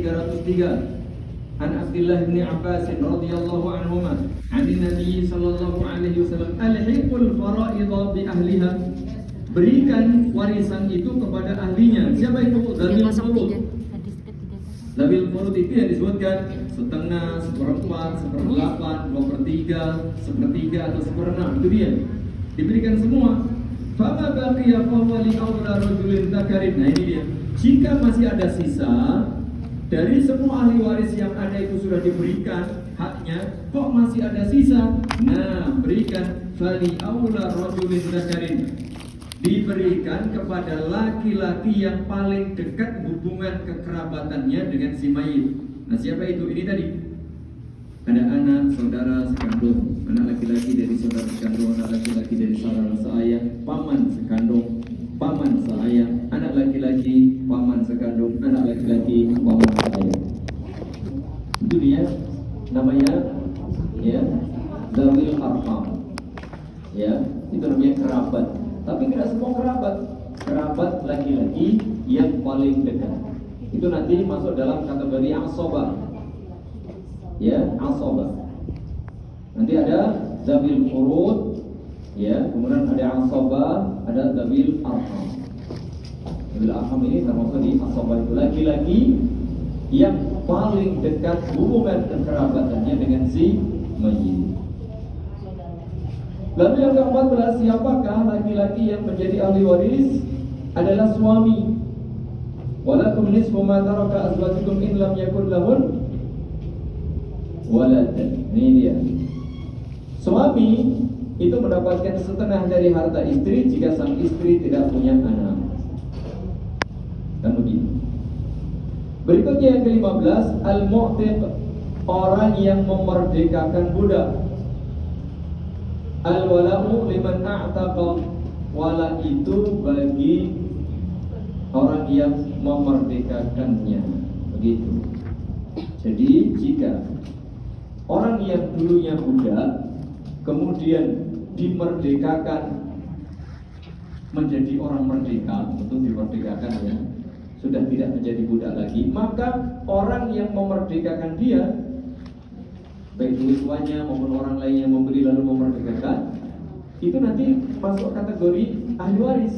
303 An Abdullah bin Abbas radhiyallahu anhuma an Nabi sallallahu alaihi wasallam alhiqul fara'idha bi ahliha, berikan warisan itu kepada ahlinya. Siapa itu? Zabil furud. Zabil furud itu yang disebutkan setengah, seperempat, seperdelapan, 2/3, sepertiga atau seperenam, itu dia. Diberikan semua. Fama baqiya fahuwa li awla rajulin dzakarin. Nah ini dia. Jika masih ada sisa dari semua ahli waris yang ada itu sudah diberikan haknya, kok masih ada sisa? Nah, berikan fali aula rajulin dzakarin. Diberikan kepada laki-laki yang paling dekat hubungan kekerabatannya dengan si mayit. Nah, siapa itu? Ini tadi. Ada anak, saudara sekandung, anak laki-laki dari saudara sekandung, anak laki-laki dari saudara seayah, paman sekandung, paman seayah, anak laki-laki, paman sekandung, anak laki-laki, paman seayah. Itu dia namanya ya zawil arham. Ya, itu namanya kerabat. Tapi tidak semua kerabat. Kerabat laki-laki yang paling dekat. Itu nanti masuk dalam kategori asabah. Ya, asabah. Nanti ada zawil furud, ya, kemudian ada asabah, ada zawil arham. Zawil arham ini termasuk di asabah, itu laki-laki yang paling dekat hubungan kekerabatannya dengan si mayit. Lalu yang ke-14, siapakah laki-laki yang menjadi ahli waris? Adalah suami. Walakum nisfu ma taraka azwajukum in lam yakun lahun walad. Ini dia. Suami itu mendapatkan setengah dari harta istri jika sang istri tidak punya anak. Dan begitu. Berikutnya yang ke-15, al-mu'tiq, orang yang memerdekakan budak. Al-wala'u liman a'taqa, wala itu bagi orang yang memerdekakannya. Begitu. Jadi jika orang yang dulunya budak kemudian dimerdekakan menjadi orang merdeka, untuk dimerdekakan ya, sudah tidak menjadi budak lagi, maka orang yang memerdekakan dia, baik tuannya maupun orang lain yang membeli lalu memerdekakan, itu nanti masuk kategori ahli waris.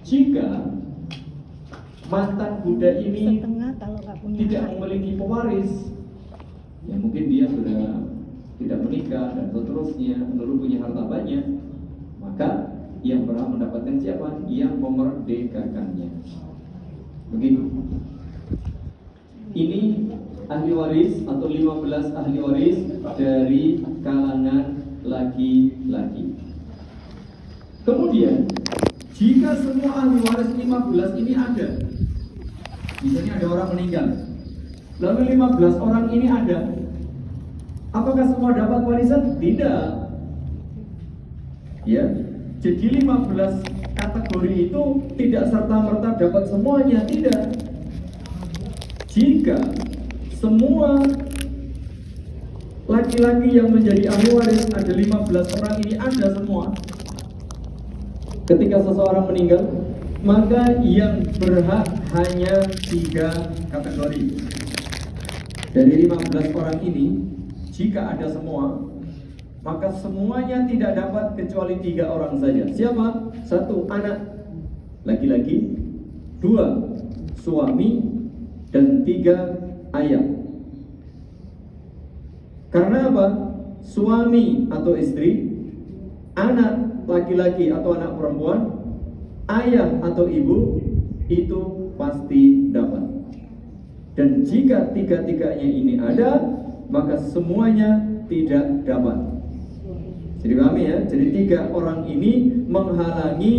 Jika mantan budak ini tidak memiliki pewaris, ya mungkin dia sudah tidak menikah dan seterusnya, lalu punya harta banyak, maka yang berhak mendapatkan siapa? Yang memerdekakannya. Begitu. Ini ahli waris atau 15 ahli waris dari kalangan laki-laki. Kemudian jika semua ahli waris 15 ini ada, misalnya ada orang meninggal, lalu 15 orang ini ada, apakah semua dapat warisan? Tidak. Ya, jadi 15 kategori itu tidak serta-merta dapat semuanya, tidak. Jika semua laki-laki yang menjadi ahli waris ada 15 orang ini ada semua, ketika seseorang meninggal, maka yang berhak hanya 3 kategori. Dari 15 orang ini, jika ada semua, maka semuanya tidak dapat kecuali 3 orang saja. Siapa? 1, anak laki-laki, 2, suami, dan 3, ayah. Karena apa? Suami atau istri, anak laki-laki atau anak perempuan, ayah atau ibu, itu pasti dapat. Dan jika 3-tiganya ini ada, maka semuanya tidak dapat. Jadi pahami ya? Jadi 3 orang ini menghalangi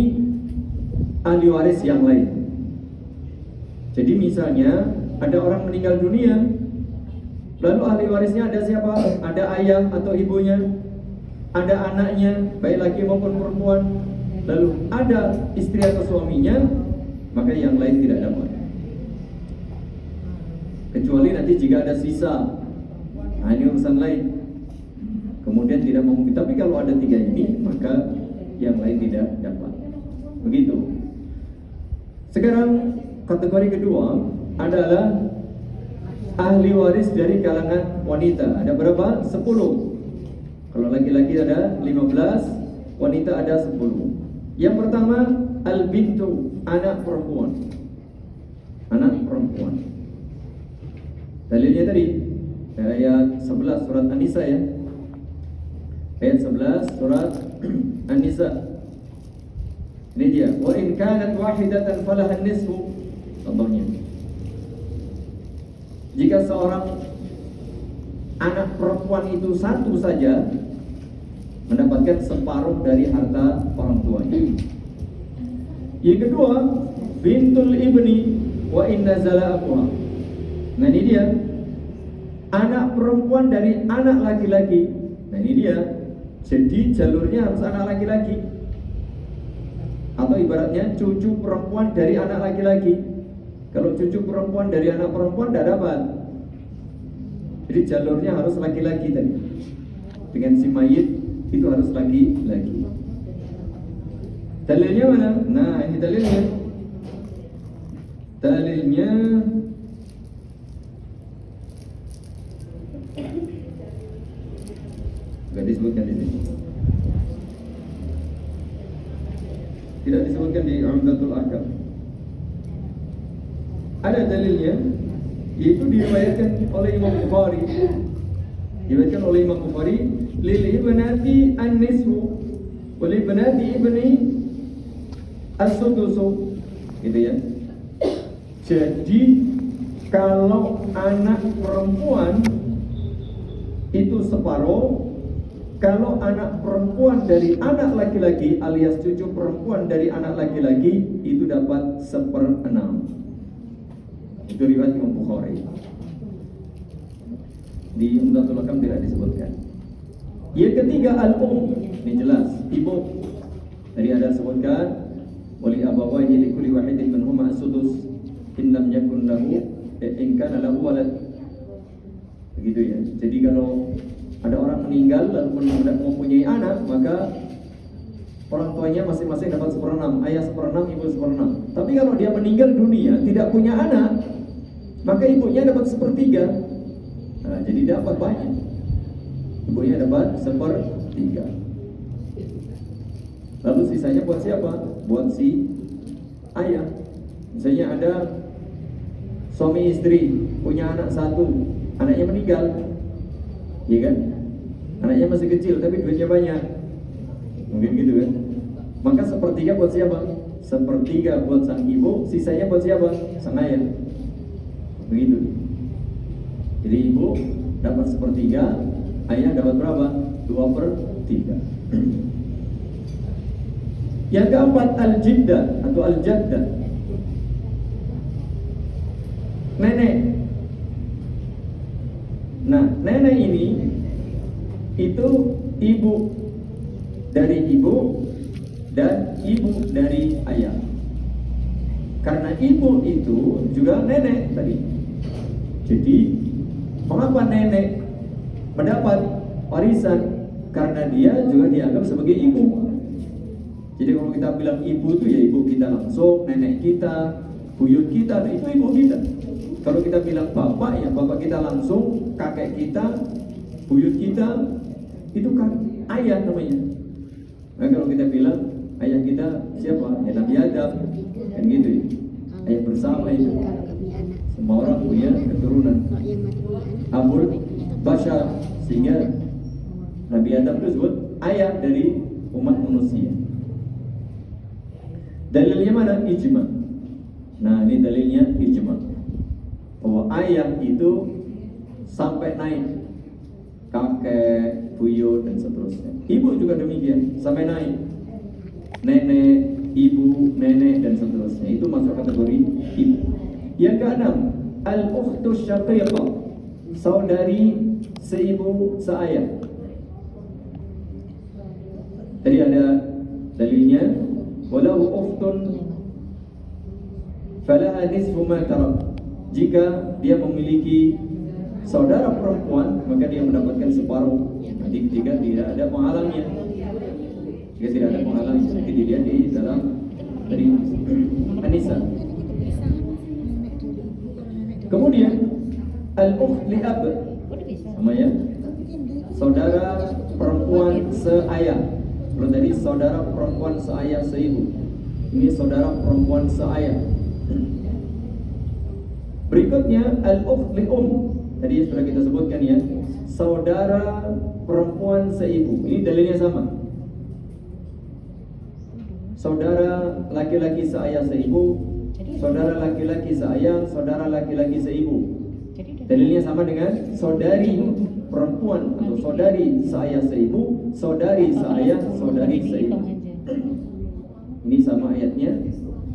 ahli waris yang lain. Jadi misalnya ada orang meninggal dunia, lalu ahli warisnya ada siapa? Ada ayah atau ibunya, ada anaknya, baik laki maupun perempuan, lalu ada istri atau suaminya, maka yang lain tidak dapat. Kecuali nanti jika ada sisa, nah ini urusan lain. Kemudian tidak memungkinkan. Tapi kalau ada 3 ini, maka yang lain tidak dapat. Begitu. Sekarang kategori kedua adalah ahli waris dari kalangan wanita. Ada berapa? 10. Kalau laki-laki ada 15, wanita ada 10. Yang pertama, al-bintu, anak perempuan. Anak perempuan. Dalilnya tadi ayat 11 surat An-Nisa ya. Ayat 11 surat An-Nisa. Ini dia. Wa in kanat wahidatan falaha nisfu. Contohnya. Jika seorang anak perempuan itu satu saja, mendapatkan separuh dari harta orang tuanya. Yang kedua, bintul ibni wa in nazala abuha. Nah ini dia, anak perempuan dari anak laki-laki. Nah ini dia, jadi jalurnya harus anak laki-laki. Atau ibaratnya cucu perempuan dari anak laki-laki. Kalau cucu perempuan dari anak perempuan tidak dapat. Jadi jalurnya harus laki-laki tadi. Dengan si mayit itu harus laki-laki. Dalilnya mana? Nah ini dalilnya. Dalilnya tidak disebutkan di sini. Tidak disebutkan di Umdatul Ahkam. Ada dalilnya, yaitu diriwayatkan oleh Imam Bukhari. Diriwayatkan oleh Imam Bukhari, lil ibnati an-nisfu wa lil ibnati ibni as-sudusu. Gitu ya. Jadi kalau anak perempuan itu separuh, kalau anak perempuan dari anak laki-laki alias cucu perempuan dari anak laki-laki itu dapat 1/6. Itu riwayat Imam Bukhari. Di Umdatul Ahkam tidak disebutkan. Yang ketiga al-um, ini jelas ibu. Tadi ada sebutkan wali abawayhi likulli wahidin minhuma as-sudus in lam yakun lahu in kana lahu walad. Begitu ya. Jadi kalau ada orang meninggal lalu tidak mempunyai anak, maka orang tuanya masing-masing dapat 1/6, ayah 1/6, ibu 1/6. Tapi kalau dia meninggal dunia tidak punya anak, maka ibunya dapat 1/3. Nah, jadi dapat banyak. Ibunya dapat 1/3. Lalu sisanya buat siapa? Buat si ayah. Misalnya ada suami istri punya anak satu, anaknya meninggal, iya kan? Anaknya masih kecil tapi duitnya banyak, mungkin gitu kan? Maka 1/3 buat siapa? 1/3 buat sang ibu, sisanya buat siapa? Sang ayah. Begitu. Jadi ibu dapat 1/3, ayah dapat berapa? 2/3. Yang keempat al-jiddah atau al-jaddah, nenek. Nah, nenek ini itu ibu dari ibu dan ibu dari ayah. Karena ibu itu juga nenek tadi. Jadi, mengapa nenek mendapat warisan? Karena dia juga dianggap sebagai ibu. Jadi kalau kita bilang ibu itu ya ibu kita langsung, nenek kita, buyut kita, itu ibu kita. Kalau kita bilang bapak ya bapak kita langsung, kakek kita, buyut kita, itu kan ayah namanya. Nah kalau kita bilang ayah kita siapa? Ya Nabi Adam, kan gitu ya. Ayah bersama itu. Semua orang punya keturunan Abul Bashar, sehingga Nabi Adam itu disebut ayah dari umat manusia. Dalilnya mana? Ijma. Nah ini dalilnya ijma, bahwa ayah itu sampai naik kakek, buyut dan seterusnya. Ibu juga demikian, sampai naik nenek, ibu, nenek dan seterusnya. Itu masuk kategori ibu. Yang keenam, al-ukhtus syaqiqah, saudari seibu seayah. Tadi ada dalilnya, walau ukhtun falaha nisfu ma tarak. Jika dia memiliki saudara perempuan, maka dia mendapatkan separuh. Nanti ketika tidak ada penghalangnya. Jika tidak ada penghalangnya, nanti dilihat di dalam dari An-Nisa. Kemudian al-ukht li ab. Sama ya? Saudara perempuan seayah. Kalau tadi saudara perempuan seayah seibu, ini saudara perempuan seayah. Berikutnya al-ukht li Tadi sudah kita sebutkan ya, saudara perempuan seibu. Ini dalilnya sama. Saudara laki-laki seayah seibu, saudara laki-laki seayah, saudara laki-laki seibu. Dalilnya sama dengan saudari perempuan atau saudari seayah seibu, saudari seayah, saudari seibu. Ini sama ayatnya,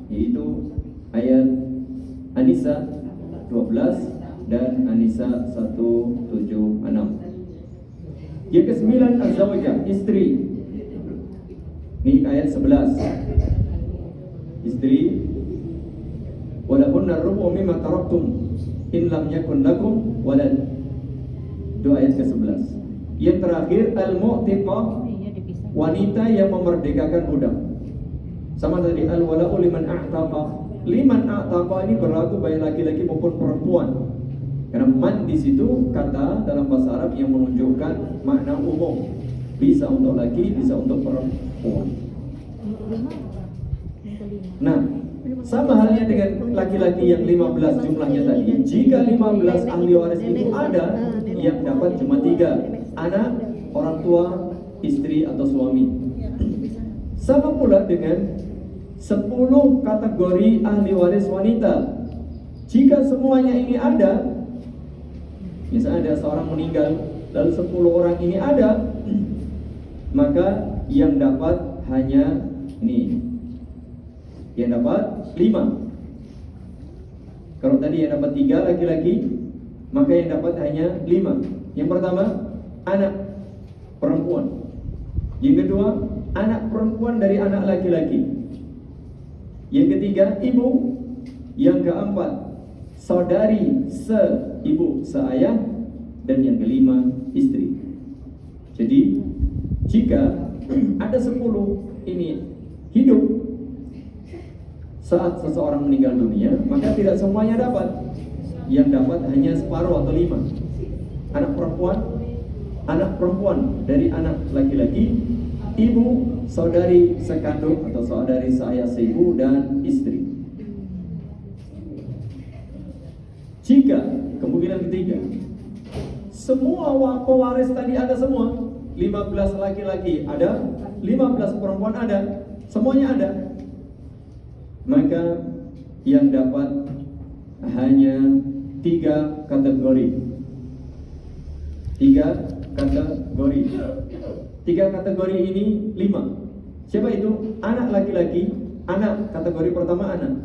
yaitu ayat An-Nisa 12 dan An-Nisa 176. Yang ke-9 az-zawjah, istri. Ini ayat 11. Istri, walahunna rubu mimma taraktum in lam yakun lakum walad. Itu ayat ke-11. Yang terakhir al-mu'tiqah, wanita yang memerdekakan budak. Sama tadi al-wala'u liman a'taqa. Liman a'taqa ini berlaku baik laki-laki maupun perempuan. Karena man di situ kata dalam bahasa Arab yang menunjukkan makna umum. Bisa untuk laki, bisa untuk perempuan. Nah, sama halnya dengan laki-laki yang 15 jumlahnya tadi. Jika 15 ahli waris itu ada, yang dapat cuma 3. Anak, orang tua, istri atau suami. Sama pula dengan 10 kategori ahli waris wanita. Jika semuanya ini ada, misalnya ada seorang meninggal, lalu 10 orang ini ada, maka yang dapat hanya ini, yang dapat 5. Kalau tadi yang dapat 3 laki-laki, maka yang dapat hanya 5. Yang pertama, anak perempuan. Yang kedua, anak perempuan dari anak laki-laki. Yang ketiga, ibu. Yang keempat, saudari seibu seayah. Dan yang kelima, istri. Jadi jika ada 10 ini hidup saat seseorang meninggal dunia, maka tidak semuanya dapat. Yang dapat hanya separuh atau 5. Anak perempuan dari anak laki-laki, ibu, saudari sekandung atau saudari seayah seibu, dan istri. Jika kemungkinan ketiga, semua pewaris tadi ada semua, 15 laki-laki ada, 15 perempuan ada, semuanya ada, maka yang dapat hanya 3 kategori. 3 kategori ini 5. Siapa itu? Anak laki-laki. Anak, kategori pertama anak,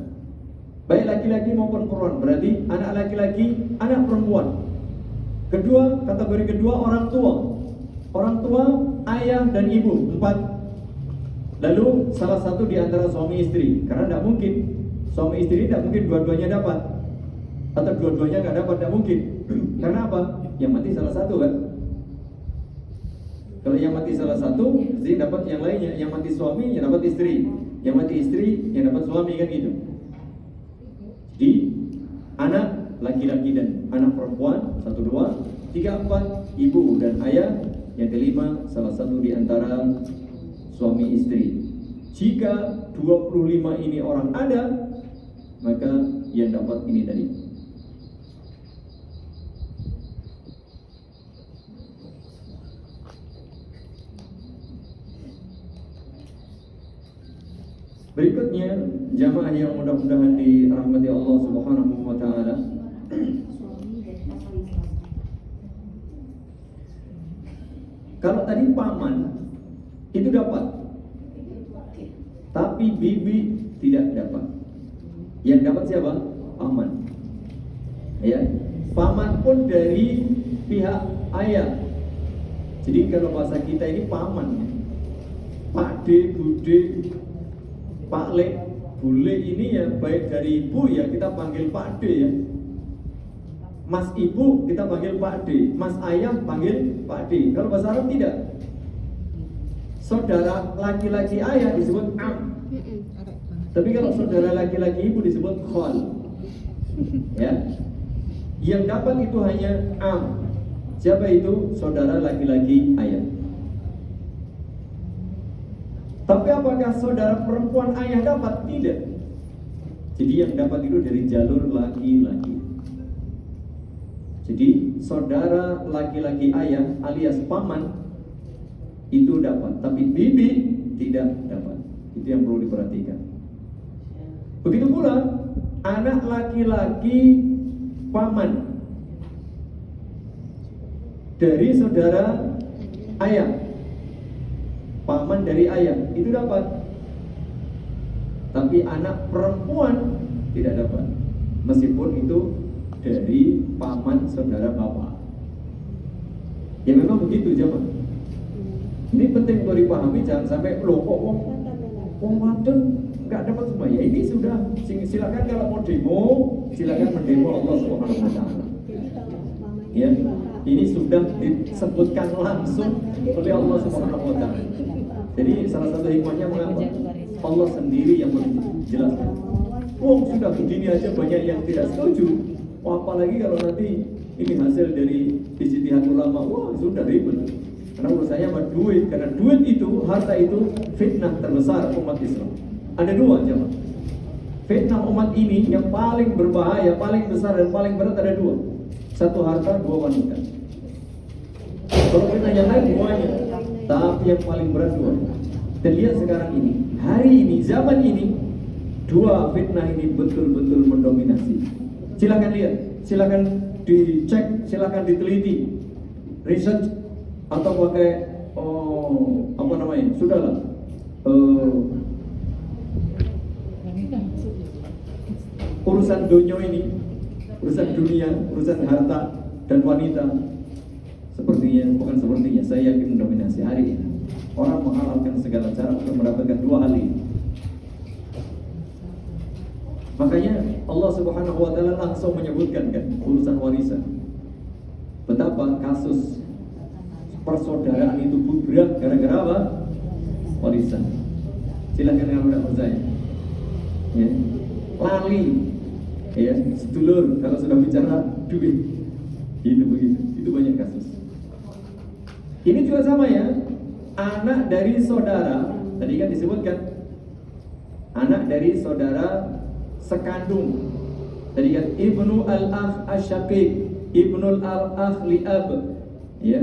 baik laki-laki maupun perempuan. Berarti anak laki-laki, anak perempuan. Kedua, kategori kedua orang tua. Orang tua, ayah dan ibu, 4. Lalu salah satu di antara suami istri. Karena tidak mungkin suami istri, tidak mungkin dua-duanya dapat, atau dua-duanya nggak dapat, tidak mungkin. Karena apa? Yang mati salah satu kan. Kalau yang mati salah satu, mesti dapat yang lainnya. Yang mati suami, yang dapat istri. Yang mati istri, yang dapat suami, kan gitu. Jadi anak laki-laki dan anak perempuan 1, 2, 3, 4, ibu dan ayah. Yang kelima, salah satu di antara suami istri. Jika 25 ini orang ada, maka yang dapat ini tadi. Berikutnya, jamaah yang mudah-mudahan dirahmati Allah Subhanahu wa taala. Kalau tadi paman itu dapat, tapi bibi tidak dapat. Yang dapat siapa? Paman. Ya, paman pun dari pihak ayah. Jadi kalau bahasa kita ini paman, Pak D, Bude, Pak Le, Bule ini ya baik dari ibu ya kita panggil Pak D ya. Mas ibu kita panggil Pak D, Mas ayah panggil Pak D. Kalau bahasa Arab tidak. Saudara laki-laki ayah disebut am. Tapi kalau saudara laki-laki ibu disebut khol. Ya. Yang dapat itu hanya am. Siapa itu? Saudara laki-laki ayah. Tapi apakah saudara perempuan ayah dapat? Tidak. Jadi yang dapat itu dari jalur laki-laki. Jadi saudara laki-laki ayah alias paman itu dapat, tapi bibi tidak dapat. Itu yang perlu diperhatikan. Begitu pula anak laki-laki paman dari saudara ayah, paman dari ayah itu dapat, tapi anak perempuan tidak dapat, meskipun itu dari paman saudara bapak. Ya memang begitu jemaah. Ini penting untuk dipahami, jangan sampai loh kok wong wadon nggak dapat semua. Ya ini sudah, silakan kalau mau demo, silakan mendemo Allah Subhanahu wa taala. Ya, ini sudah disebutkan langsung oleh Allah Subhanahu wa taala. Jadi salah satu hikmahnya mengapa? Allah sendiri yang menjelaskan. Wong sudah begini aja banyak yang tidak setuju. Apalagi kalau nanti ini hasil dari ijtihad ulama, wah sudah ribet. Karena urusannya sama duit, karena duit itu, harta itu fitnah terbesar umat Islam. Ada dua jemaah. Fitnah umat ini yang paling berbahaya, paling besar dan paling berat ada dua. Satu harta, dua wanita. Kalau fitnah yang lain semuanya, tapi yang paling berat dua. Dan lihat sekarang ini, hari ini, zaman ini, dua fitnah ini betul-betul mendominasi. Silakan lihat, silakan dicek, silakan diteliti, research atau pakai apa namanya, sudahlah urusan dunia ini, urusan dunia, urusan harta dan wanita, sepertinya saya yakin mendominasi hari ini. Orang menghalalkan segala cara untuk mendapatkan dua hal ini. Makanya Allah Subhanahu wa taala langsung menyebutkan kan urusan warisan. Betapa kasus persaudaraan itu berat gara-gara apa? Warisan. Silakan kalau tidak percaya. Ya. Lali, ya, sedulur kalau sudah bicara duit, itu begitu. Itu banyak kasus. Ini juga sama ya. Anak dari saudara, tadi kan disebutkan anak dari saudara sekandung. Tadi kan ibnu al-akh asyaqiq, ibnu al-akh li'ab, ya.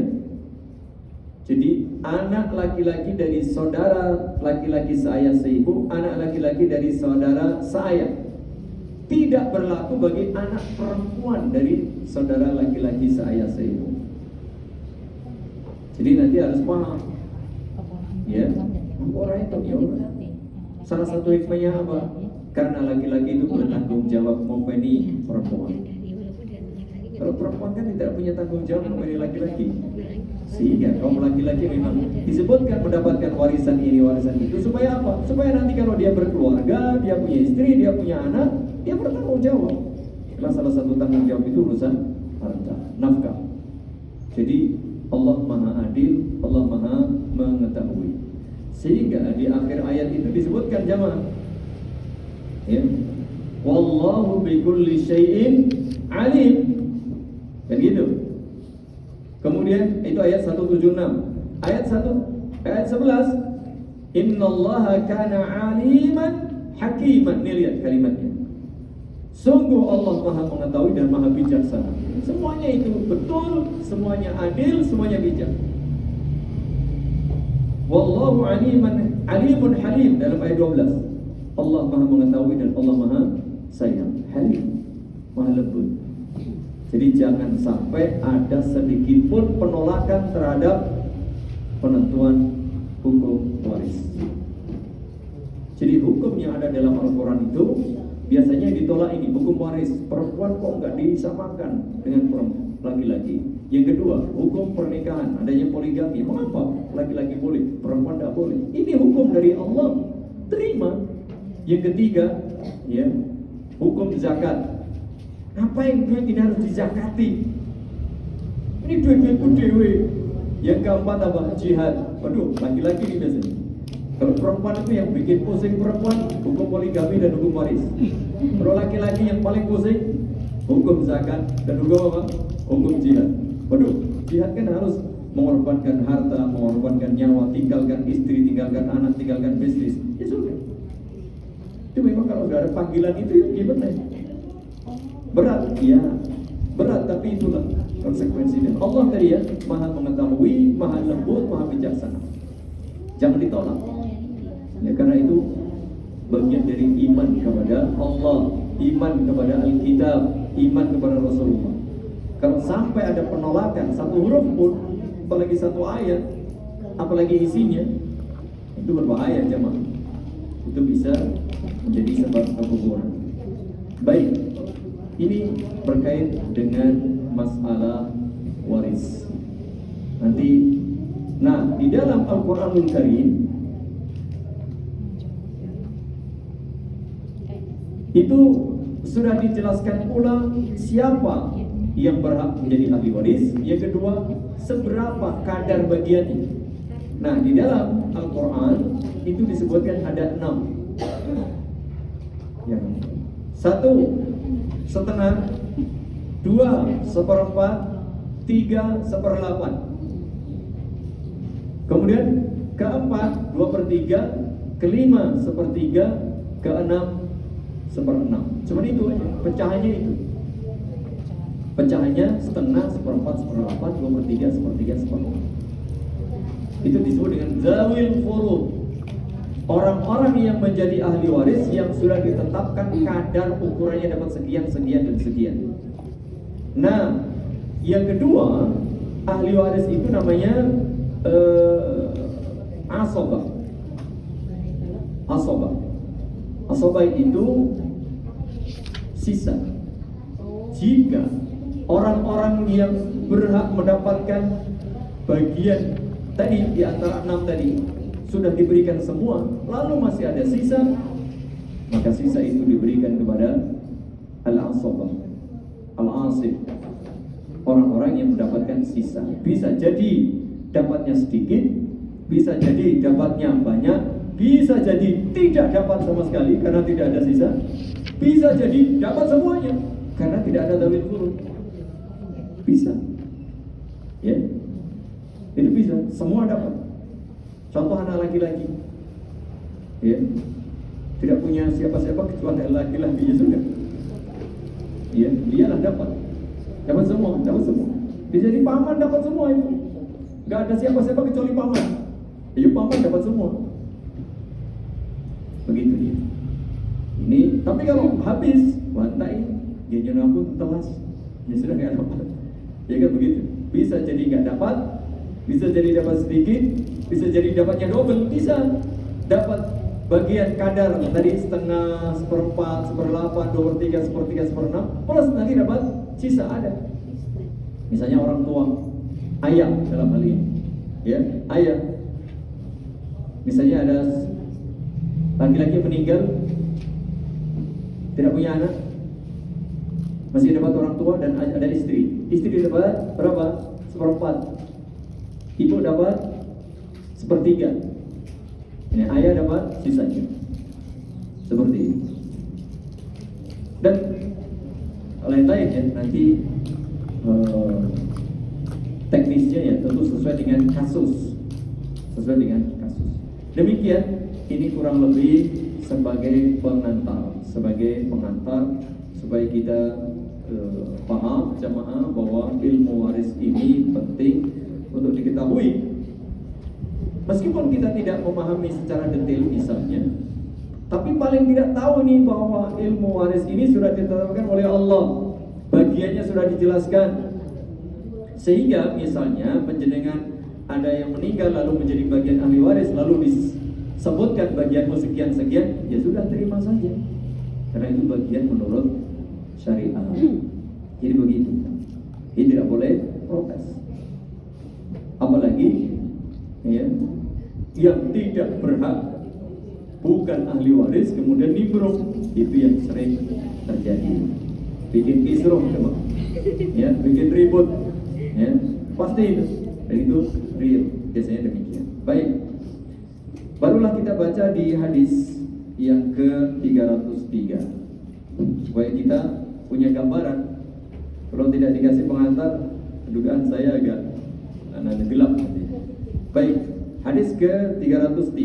Jadi anak laki-laki dari saudara laki-laki seayah seibu, anak laki-laki dari saudara seayah. Tidak berlaku bagi anak perempuan dari saudara laki-laki seayah seibu. Jadi nanti harus paham. Ya, orang itu ya. Salah satu hikmahnya apa? Karena laki-laki itu bertanggung jawab membeni perempuan. Kalau perempuan kan tidak punya tanggung jawab membeni laki-laki. Sehingga kaum laki-laki memang disebutkan mendapatkan warisan ini, warisan itu. Supaya apa? Supaya nanti kalau dia berkeluarga, dia punya istri, dia punya anak, dia bertanggung jawab. Karena salah satu tanggung jawab itu urusan harta, nafkah. Jadi Allah Maha Adil, Allah Maha Mengetahui. Sehingga di akhir ayat itu disebutkan jamaah, ya, wallahu bikulli syai'in alim. Dan gitu. Kemudian itu ayat 176. Ayat 11, innallaha kana aliman hakiman. Nih lihat kalimatnya. Sungguh Allah Maha mengetahui dan Maha bijaksana. Semuanya itu betul, semuanya adil, semuanya bijak. Wallahu alimun halim dalam ayat 12. Allah Maha mengetahui dan Allah Maha sayang. Halim, Maha lembut. Jadi jangan sampai ada sedikit pun penolakan terhadap penentuan hukum waris. Jadi hukum yang ada dalam Al-Quran itu biasanya ditolak ini, hukum waris. Perempuan kok nggak disamakan dengan laki-laki. Yang kedua, hukum pernikahan, adanya poligami. Mengapa laki-laki boleh, perempuan tidak boleh? Ini hukum dari Allah, terima. Yang ketiga, ya, hukum zakat. Ngapain duit ini harus dizakati? Ini duit-duitku dewe. Yang keempat apa? Jihad. Waduh, laki-laki ini biasanya. Kalau perempuan itu yang bikin pusing perempuan, hukum poligami dan hukum waris. Kalau laki-laki yang paling pusing, hukum zakat, dan hukum apa? Hukum jihad. Waduh, jihad kan harus mengorbankan harta, mengorbankan nyawa, tinggalkan istri, tinggalkan anak, tinggalkan bisnis. Ya sudah. Itu memang kalau sudah ada panggilan itu ya gimana? Berat, ya berat, tapi itulah konsekuensinya. Allah tadi ya, maha mengetahui, maha lembut, maha bijaksana. Jangan ditolak. Ya karena itu bagian dari iman kepada Allah, iman kepada Alkitab, iman kepada Rasulullah. Kalau sampai ada penolakan satu huruf pun, apalagi satu ayat, apalagi isinya, itu berbahaya jemaah. Itu bisa menjadi sebab kekufuran. Baik, ini berkait dengan masalah waris. Nanti, nah di dalam Al-Quranul Karim itu sudah dijelaskan pula siapa yang berhak menjadi ahli waris. Yang kedua, seberapa kadar bagiannya. Nah, di dalam Al-Quran itu disebutkan ada 6. Ya. 1/2, 2/4, 3/8. Kemudian keempat 2/3, kelima 1/3, keenam 1/6. Cuma itu aja, pecahannya itu. Pecahannya 1/2, 1/4, 1/8, 2/3, 1/3, 1/4. Itu disebut dengan zawil furud. Orang-orang yang menjadi ahli waris yang sudah ditetapkan kadar ukurannya dapat sekian, sekian, dan sekian. Nah, yang kedua, ahli waris itu namanya asobah. Asobah itu sisa. Jika orang-orang yang berhak mendapatkan bagian tadi di antara 6 tadi sudah diberikan semua, lalu masih ada sisa, maka sisa itu diberikan kepada al-asobah, al-asib, orang-orang yang mendapatkan sisa. Bisa jadi dapatnya sedikit, bisa jadi dapatnya banyak, bisa jadi tidak dapat sama sekali karena tidak ada sisa, bisa jadi dapat semuanya karena tidak ada zawil furud. Bisa, ya, itu bisa, semua dapat. Contoh anak laki-laki, ya, tidak punya siapa-siapa kecuali laki-laki, ya sudah, ya, dialah dapat semua. Bisa jadi paman dapat semua itu, nggak ada siapa-siapa kecuali paman. Ya paman dapat semua. Begitu dia. Ini, tapi kalau habis, wantai, dia jangan aku telas, ya sudah nggak dapat. Ya kan begitu. Bisa jadi nggak dapat, bisa jadi dapat sedikit, bisa jadi dapatnya double, bisa dapat bagian kadar tadi 1/2, 1/4, 1/8, 2/3, 1/3, 1/6, plus nanti dapat sisa ada. Misalnya orang tua, ayah dalam hal ini, ya ayah. Misalnya ada laki-laki meninggal, tidak punya anak, masih dapat orang tua dan ada istri. Istri dapat berapa? 1/4. Ibu dapat 1/3. Ini ayah dapat sisanya. Seperti ini. Dan lain-lain ya, nanti teknisnya ya tentu sesuai dengan kasus. Demikian, ini kurang lebih sebagai pengantar supaya kita paham jamaah bahwa ilmu waris ini penting untuk diketahui. Meskipun kita tidak memahami secara detail misalnya, tapi paling tidak tahu nih bahwa ilmu waris ini sudah ditetapkan oleh Allah, bagiannya sudah dijelaskan. Sehingga misalnya penjenengan ada yang meninggal lalu menjadi bagian ahli waris, lalu disebutkan bagianmu sekian-sekian, ya sudah terima saja, karena itu bagian menurut syariat. Jadi begitu. Ini tidak boleh protes. Apalagi ya, yang tidak berhak, bukan ahli waris, kemudian nimbrung, itu yang sering terjadi. Bikin kisruh, ya, bikin ribut, ya, pasti itu. Dan itu real, biasanya demikian. Baik, barulah kita baca di hadis yang ke-303 supaya kita punya gambaran Kalau tidak dikasih pengantar, dugaan saya agak gelap nanti. Baik, hadis ke-303.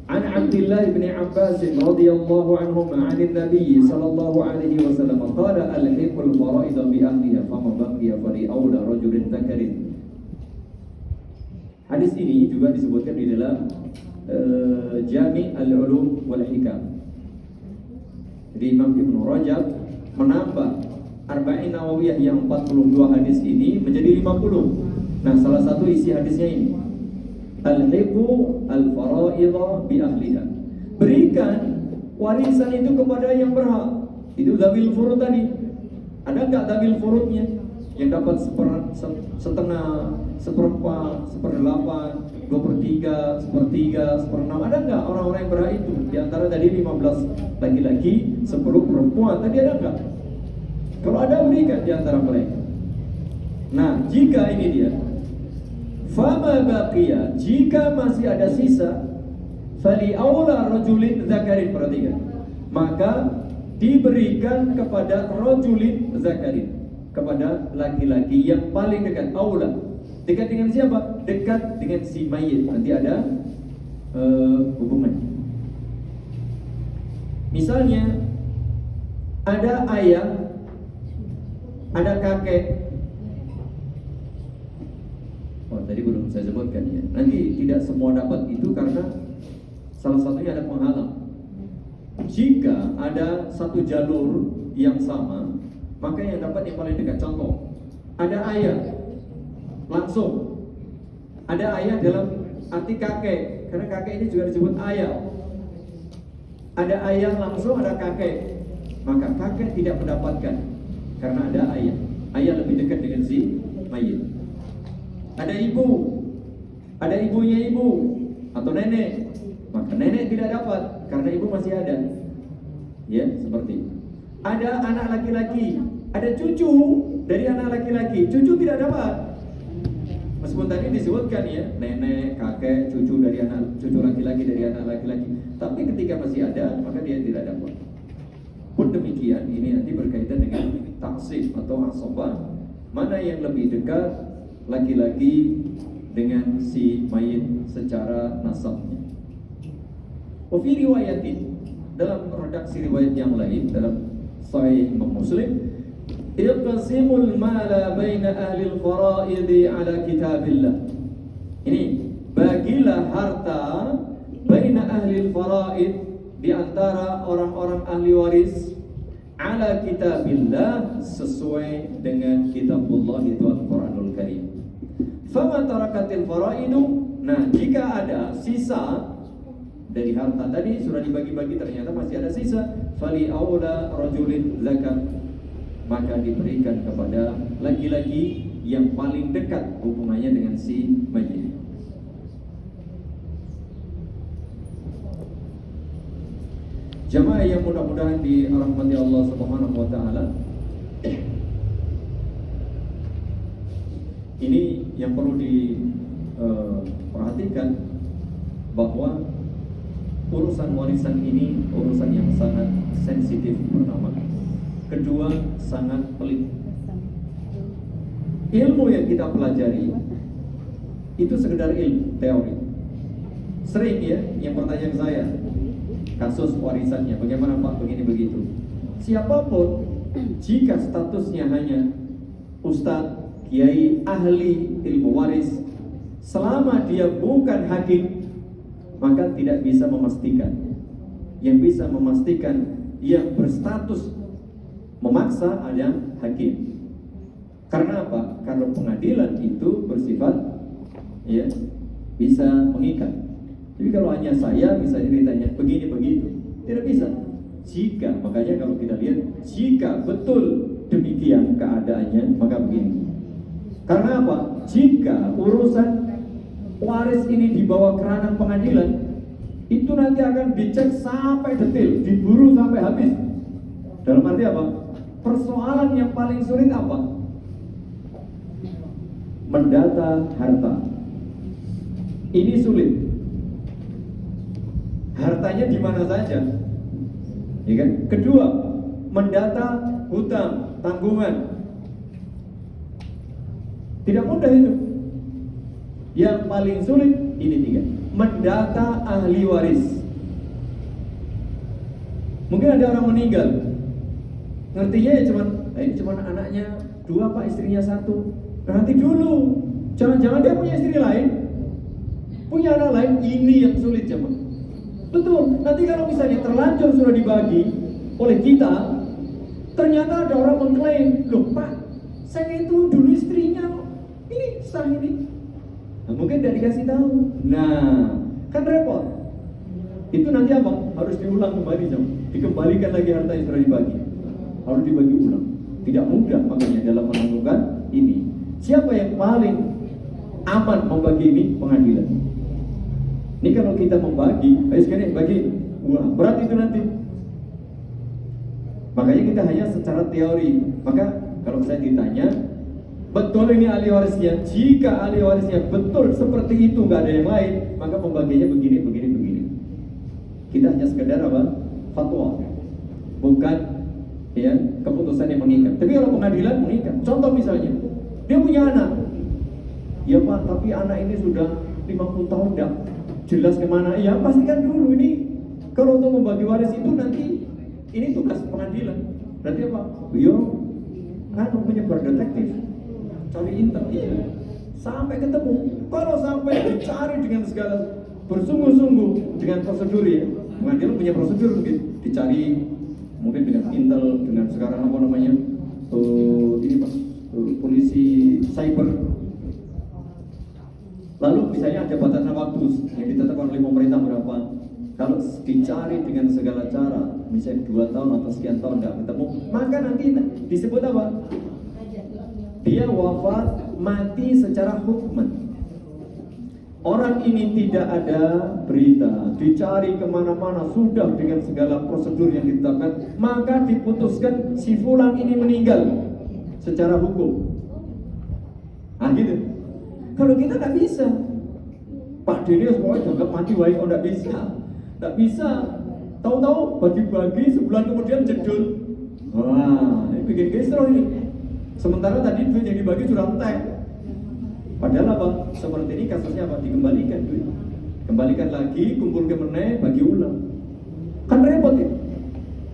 An Abdullah bin Abbas radhiyallahu anhu 'anil Nabi sallallahu alaihi wasallam qala al-hiqul fara'id bi ahliha fama baqiya fali aula rajulin dzakarin. Hadis ini juga disebutkan di dalam Jami' al-Ulum wal Hikam. Jadi Imam Ibnu Rajab menambah Arba'in Nawawiyah yang 42 hadis ini menjadi 50. Nah, salah satu isi hadisnya ini, al-hiqu al-fara'idha bi ahliha. Berikan warisan itu kepada yang berhak. Itu dzawil furud tadi. Ada enggak dzawil furudnya yang dapat setengah, seperempat, seperdelapan, 2/3, sepertiga, seperenam? Ada enggak orang-orang yang berhak itu? Di antara tadi 15 laki-laki, 10 perempuan. Tadi ada enggak? Kalau ada, berikan di antara mereka. Nah, jika ini dia, fama baqiya, jika masih ada sisa, fali aula rajulin zakarin, perhatikan, maka diberikan kepada rajulin zakarin, kepada laki-laki yang paling dekat. Aula, dekat dengan siapa? Dekat dengan si mayit. Nanti ada hubungan. Misalnya ada ayah, ada kakek. Oh, tadi belum saya sebutkan ya. Nanti tidak semua dapat itu karena salah satunya ada penghalang. Jika ada satu jalur yang sama, maka yang dapat yang paling dekat. Contoh, ada ayah langsung, ada ayah dalam arti kakek, karena kakek ini juga disebut ayah. Ada ayah langsung, ada kakek, maka kakek tidak mendapatkan karena ada ayah. Ayah lebih dekat dengan si mayit. Ada ibu, ada ibunya ibu atau nenek, maka nenek tidak dapat karena ibu masih ada. Ya, seperti itu. Ada anak laki-laki, ada cucu dari anak laki-laki, cucu tidak dapat. Meskipun tadi disebutkan ya, nenek, kakek, cucu dari anak, cucu laki-laki dari anak laki-laki, tapi ketika masih ada, maka dia tidak dapat. Pun demikian, ini nanti berkaitan dengan taksib atau asabah, mana yang lebih dekat laki-laki dengan si mayit secara nasabnya. Fi riwayatin, dalam redaksi riwayat yang lain dalam Sahih Imam Muslim, iqsimul mala baina ahli al-fara'id ala kitabillah. Ini, bagilah harta baina ahli al-fara'id, di antara orang-orang ahli waris, ala kitabillah, sesuai dengan kitabullah, itu Al-Quranul Karim. Fama tarakatil fara'idu, nah jika ada sisa dari harta tadi sudah dibagi-bagi, ternyata masih ada sisa, fali aula rajulin zakat, maka diberikan kepada laki-laki yang paling dekat hubungannya dengan si mayit. Jamaah yang mudah-mudahan dirahmati Allah Subhanahu wa taala. Ini yang perlu diperhatikan, bahwa urusan warisan ini urusan yang sangat sensitif pertama. Kedua, sangat pelik. Ilmu yang kita pelajari itu sekedar ilmu teori. Sering ya yang bertanya ke saya, kasus warisannya bagaimana Pak, begini begitu. Siapapun jika statusnya hanya ustadz, kiai, ahli ilmu waris, selama dia bukan hakim, maka tidak bisa memastikan. Yang bisa memastikan yang berstatus memaksa ada hakim. Karena apa? Karena pengadilan itu bersifat ya bisa mengikat. Jadi kalau hanya saya misalnya ditanya begini begitu, tidak bisa. Jika, makanya kalau kita lihat, jika betul demikian keadaannya, maka begini. Karena apa? Jika urusan waris ini dibawa ke ranah pengadilan, itu nanti akan dicek sampai detail, diburu sampai habis. Dalam arti apa? Persoalan yang paling sulit apa? Mendata harta. Ini sulit. Hartanya di mana saja, ya kan? Kedua, mendata hutang, tanggungan. Tidak mudah itu. Yang paling sulit ini 3. Mendata ahli waris. Mungkin ada orang meninggal, ngertinya ya ini cuman anaknya 2 pak, istrinya 1. Nanti dulu, jangan-jangan dia punya istri lain, punya anak lain. Ini yang sulit teman. Betul. Nanti kalau misalnya terlanjur sudah dibagi oleh kita, ternyata ada orang mengklaim, loh pak, saya itu dulu istrinya, ini sah ini. Nah, mungkin tidak dikasih tahu. Nah, kan repot. Itu nanti apa? Harus diulang kembali, dikembalikan lagi harta yang sudah dibagi. Harus dibagi ulang. Tidak mudah makanya dalam menentukan ini. Siapa yang paling aman membagi ini? Pengadilan. Ini kalau kita membagi, ayo sekali bagi. Wah, berat itu nanti. Makanya kita hanya secara teori. Maka kalau saya ditanya, betul ini ahli warisnya. Jika ahli warisnya betul seperti itu, nggak ada yang lain, maka pembagiannya begini. Kita hanya sekedar apa? Fatwa, bukan ya keputusan yang mengikat. Tapi kalau pengadilan mengikat. Contoh misalnya, dia punya anak, ya pak, tapi anak ini sudah 50 tahun enggak jelas kemana. Ya pastikan dulu ini. Kalau untuk membagi waris itu nanti ini tugas pengadilan. Berarti apa? Beliau kan menyebar detektif, cari intel, sampai ketemu. Kalau sampai dicari dengan segala bersungguh-sungguh dengan prosedur ya, pengadilan punya prosedur mungkin dicari mungkin dengan intel, dengan sekarang apa namanya ini pak polisi cyber. Lalu misalnya ada batasan waktu yang ditetapkan oleh pemerintah berapa. Kalau dicari dengan segala cara, misalnya 2 tahun atau sekian tahun tidak ketemu, maka nanti disebut apa? Dia wafat mati secara hukman. Orang ini tidak ada berita, dicari kemana-mana, sudah dengan segala prosedur yang ditetapkan, maka diputuskan si fulan ini meninggal secara hukum. Nah gitu. Kalau kita tidak bisa, Pak Denius pokoknya jangan mati wae, kalau tidak bisa. Tidak bisa, tahu-tahu bagi-bagi sebulan kemudian jedul. Wah, ini bikin kisruh ini. Sementara tadi duit yang dibagi sudah entek. Padahal apa? Seperti ini kasusnya apa? Dikembalikan duit. Kembalikan lagi, kumpulkan meneh, bagi ulang. Kan repot ya?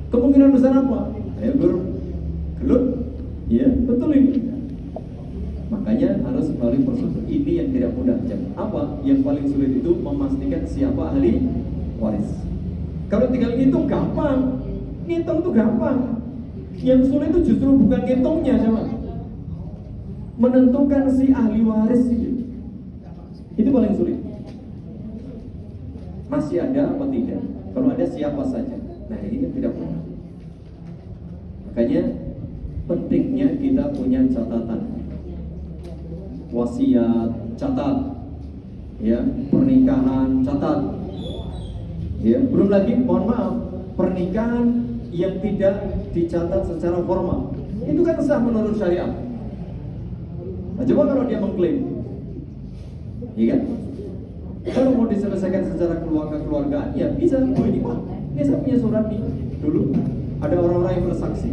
Kemungkinan besar apa? Ayo gelut. Ya, betul ini. Makanya harus melalui prosedur ini yang tidak mudah. Apa? Yang paling sulit itu memastikan siapa ahli waris. Kalau tinggal ngitung gampang. Ngitung itu gampang. Yang sulit itu justru bukan ngitungnya, sama. Menentukan si ahli waris itu paling sulit. Masih ada apa tidak? Kalau ada siapa saja? Nah ini tidak mudah. Makanya pentingnya kita punya catatan. Wasiat catat, ya, pernikahan catat, ya. Belum lagi, mohon maaf, pernikahan yang tidak dicatat secara formal, itu kan sah menurut syariat. Nah, coba kalau dia mengklaim, iya kan? Kalau mau diselesaikan secara keluargaan, ya bisa. Oh ini pak, ini saya punya surat nih. Dulu ada orang-orang yang bersaksi.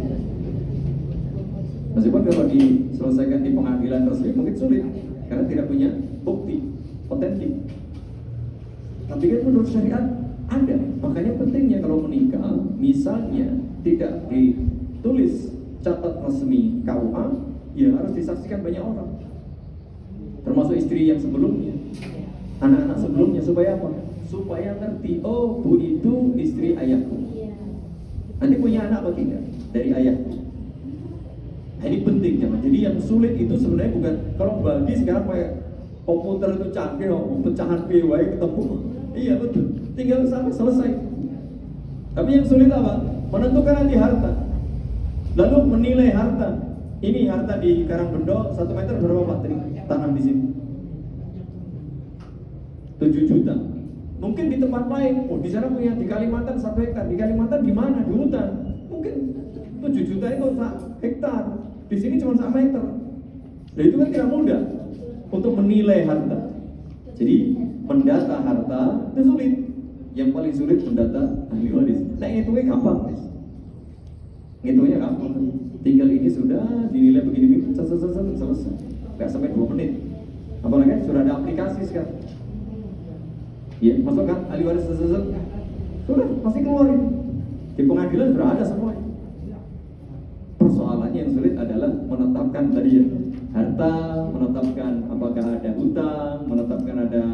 Meskipun kalau diselesaikan di pengadilan resmi mungkin sulit karena tidak punya bukti otentik. Tapi kan menurut syariat ada. Makanya pentingnya kalau menikah, misalnya tidak ditulis catat resmi KUA, ya harus disaksikan banyak orang, termasuk istri yang sebelumnya, anak-anak sebelumnya. Supaya apa? Supaya ngerti, oh bu itu istri ayahku, nanti punya anak apa tidak dari ayahku. Nah, ini penting teman. Jadi yang sulit itu sebenarnya bukan kalau bagi sekarang kayak komputer itu canggih, pecahan PY ketemu. Iya betul, tinggal sampai selesai. Tapi yang sulit apa? Menentukan nanti harta, lalu menilai harta. Ini harta di Karangbendo 1 meter berapa pak tanah di sini? 7 juta. Mungkin di tempat lain, oh di sana punya di Kalimantan 1 hektar. Di Kalimantan di mana? Di hutan. Mungkin 7 juta itu 1 hektar. Di sini cuma 1 meter. Dan itu kan tidak mudah untuk menilai harta. Jadi mendata harta itu sulit. Yang paling sulit mendata ahli waris. Nah ngitungnya gampang, ngitungnya gampang. Tinggal ini sudah dinilai begini selesai. nggak sampai 2 menit. Apalagi sudah ada aplikasi sekarang. Ya, masuk kan ahli waris sudah pasti keluarin. Di pengadilan sudah ada semua. Persoalannya yang sulit adalah menetapkan tadi ya, harta, menetapkan apakah ada hutang, menetapkan ada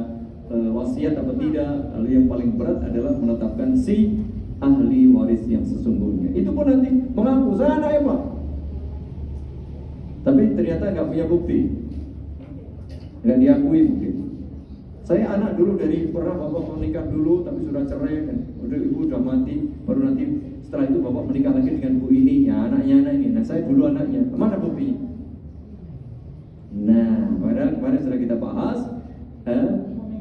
wasiat atau tidak. Lalu yang paling berat adalah menetapkan si ahli waris yang sesungguhnya. Itu pun nanti mengaku saya anaknya Pak, tapi ternyata nggak punya bukti, nggak diakui mungkin. Saya anak dulu dari pernah bapak menikah dulu tapi sudah cerai kan, udah ibu udah mati, baru nanti setelah itu bapak menikah lagi dengan bu ini, ya anaknya anak ini. Nah saya dulu anaknya, mana buktinya? Nah, padahal kemarin sudah kita bahas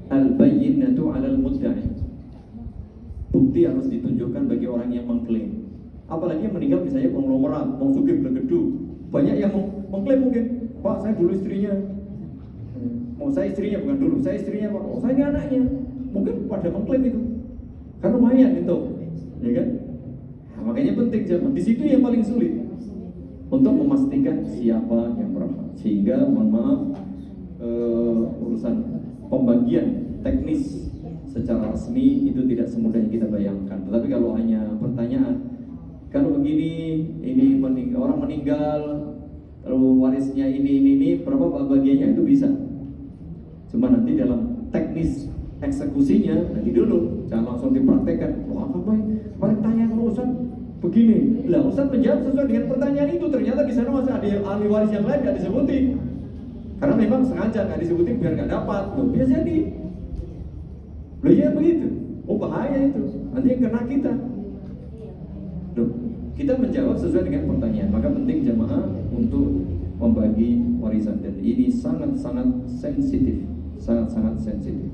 al-bayyinatu 'alal mudda'i. Bukti harus ditunjukkan bagi orang yang mengklaim. Apalagi yang meninggal misalnya konglomerat, mau sugih bergedu. Banyak yang mengklaim mungkin, Pak saya dulu istrinya. Mau saya istrinya bukan dulu, saya istrinya Pak. Oh saya ini anaknya. Mungkin pada mengklaim itu. Kan lumayan itu, ya kan? Nah, makanya penting zaman. Di situ yang paling sulit untuk memastikan siapa yang berhak. Sehingga mohon maaf urusan pembagian teknis secara resmi itu tidak semudah yang kita bayangkan. Tetapi kalau hanya pertanyaan, kalau begini, ini orang meninggal, lalu warisnya ini berapa bagiannya itu bisa. Cuma nanti dalam teknis eksekusinya nanti dulu, jangan langsung dipraktekkan. Wah apa mari tanya kalau Ustaz begini. Lah Ustaz menjawab sesuai dengan pertanyaan itu, ternyata di sana masih ada ahli waris yang lain nggak disebutin. Karena memang sengaja nggak disebutin biar nggak dapat. Loh biasa jadi. Loh ya begitu. Oh bahaya itu. Nanti yang kena kita. Loh, kita menjawab sesuai dengan pertanyaan. Maka penting jamaah untuk membagi warisan, dan ini sangat-sangat sensitif. Sangat-sangat sensitif.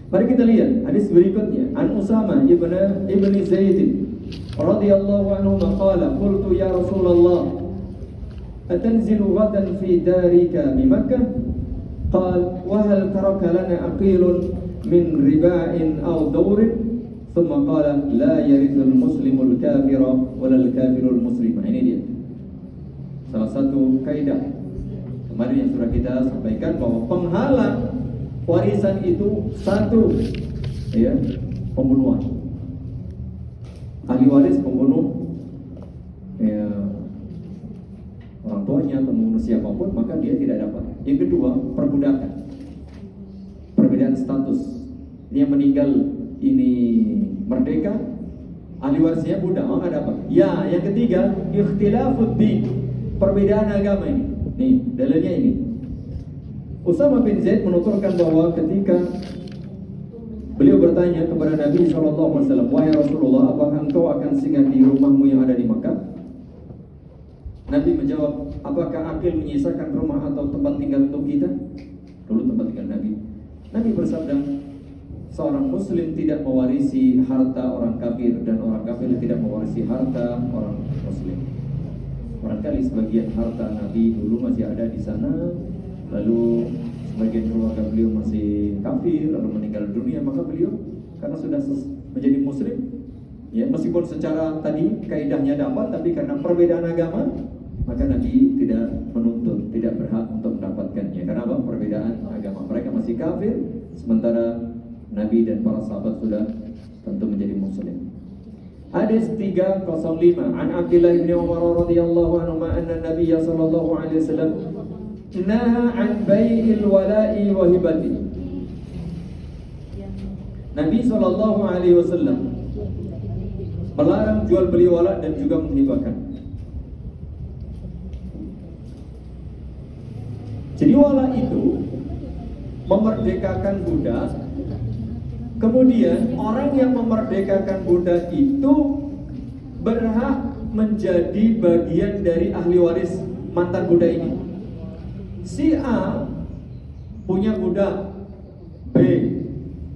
Mari kita lihat hadis berikutnya. An Usama ibn Zaid radhiyallahu anhu qala qultu ya Rasulullah atanzilu ghadan fi darika bi Makkah qala wa hal taraka lana aqilun min riba'in aw dawrin thumma qala la yarithul muslimul kafira wala al kafirul muslima. Ini dia salah satu kaidah kemarin yang sudah kita sampaikan, bahwa penghalang warisan itu satu, ya, pembunuhan. Ahli waris pembunuh ya, orang tuanya atau membunuh siapapun, maka dia tidak dapat. Yang kedua, perbudakan, perbedaan status. Ini yang meninggal ini merdeka, ahli warisnya budak, maka dapat. Ya, yang ketiga, ikhtilafud din, perbedaan agama ini. Nih, dalilnya ini. Usama bin Zaid menuturkan bahwa ketika beliau bertanya kepada Nabi SAW, wahai Rasulullah, apakah engkau akan singgah di rumahmu yang ada di Makkah? Nabi menjawab, apakah akil menyisakan rumah atau tempat tinggal untuk kita? Dulu tempat tinggal Nabi. Nabi bersabda, seorang muslim tidak mewarisi harta orang kafir, dan orang kafir tidak mewarisi harta orang muslim. Barangkali sebagian harta Nabi dulu masih ada di sana, lalu sebagian keluarga beliau masih kafir, lalu meninggal dunia, maka beliau karena sudah menjadi muslim, ya meskipun secara tadi kaidahnya dapat, tapi karena perbedaan agama, maka Nabi tidak menuntut, tidak berhak untuk mendapatkannya. Karena apa? Perbedaan agama. Mereka masih kafir, sementara Nabi dan para sahabat sudah tentu menjadi muslim. Hadis 305 an Abdullah bin Umar radhiyallahu anhu anna Nabiy sallallahu alaihi wasallam naha an bai'il wala'i wa hibati. Nabi sallallahu alaihi wasallam melarang jual beli wala dan juga menghibahkan. Jadi wala itu memerdekakan budak. Kemudian orang yang memerdekakan budak itu berhak menjadi bagian dari ahli waris mantan budak ini. Si A punya budak B,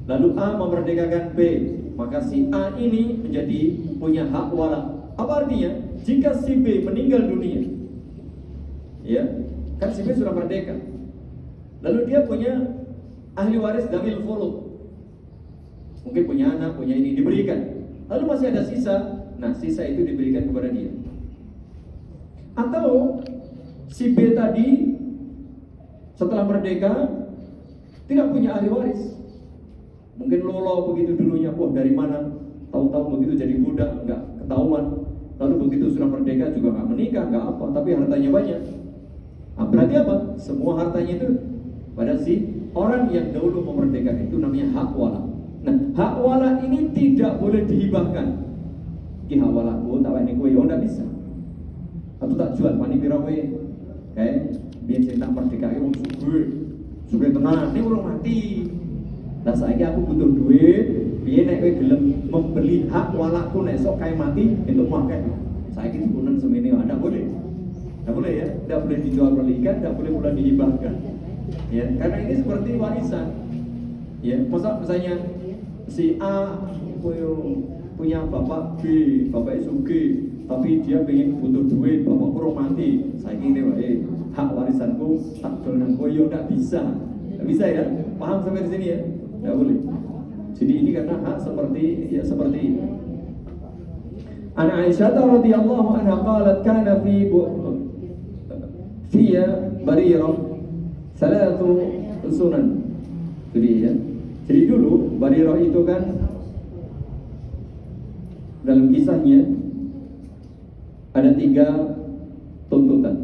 lalu A memerdekakan B, maka si A ini menjadi punya hak wala. Apa artinya? Jika si B meninggal dunia, ya, kan si B sudah merdeka, lalu dia punya ahli waris damil furud, mungkin punya anak, punya ini, diberikan. Lalu masih ada sisa, nah sisa itu diberikan kepada dia. Atau Si B tadi setelah merdeka tidak punya ahli waris. Mungkin lolo begitu dulunya, wah dari mana? Tahu-tahu begitu jadi budak, nggak ketahuan. Lalu begitu sudah merdeka juga nggak menikah, nggak apa, tapi hartanya banyak. Nah, berarti apa? Semua hartanya itu pada si orang yang dahulu memerdekakan, itu namanya hak wala. Nah, hak wala ini tidak boleh dihibahkan. Ki hak walaku tak wani kowe, oh nggak bisa. Atau tak jual pani pira kowe. Kayak biar saya tak merdeka itu suge tenan, ini urung mati. Nah saiki aku butuh duit, piye nek kowe gelem membeli hak walaku nek esuk kae mati entuk akeh. Saiki dipunen semene ada boleh. Tidak boleh ya, tidak boleh dijual belikan, tidak boleh pula dihibahkan. Ya, karena ini seperti warisan. Ya, misalnya si A punya bapak B, bapak sugih, tapi dia pengen butuh duit, bapak kurang mati. Saya ini hak warisanku tak dolan koyo, tidak bisa. Tidak bisa ya, paham sampai di sini ya? Tidak boleh. Jadi ini karena hak seperti ini. An Aisyah radhiyallahu anha qalat kana fiya barirah salatu sunan. Jadi ya. Jadi dulu Barirah itu kan dalam kisahnya ada 3 tuntutan.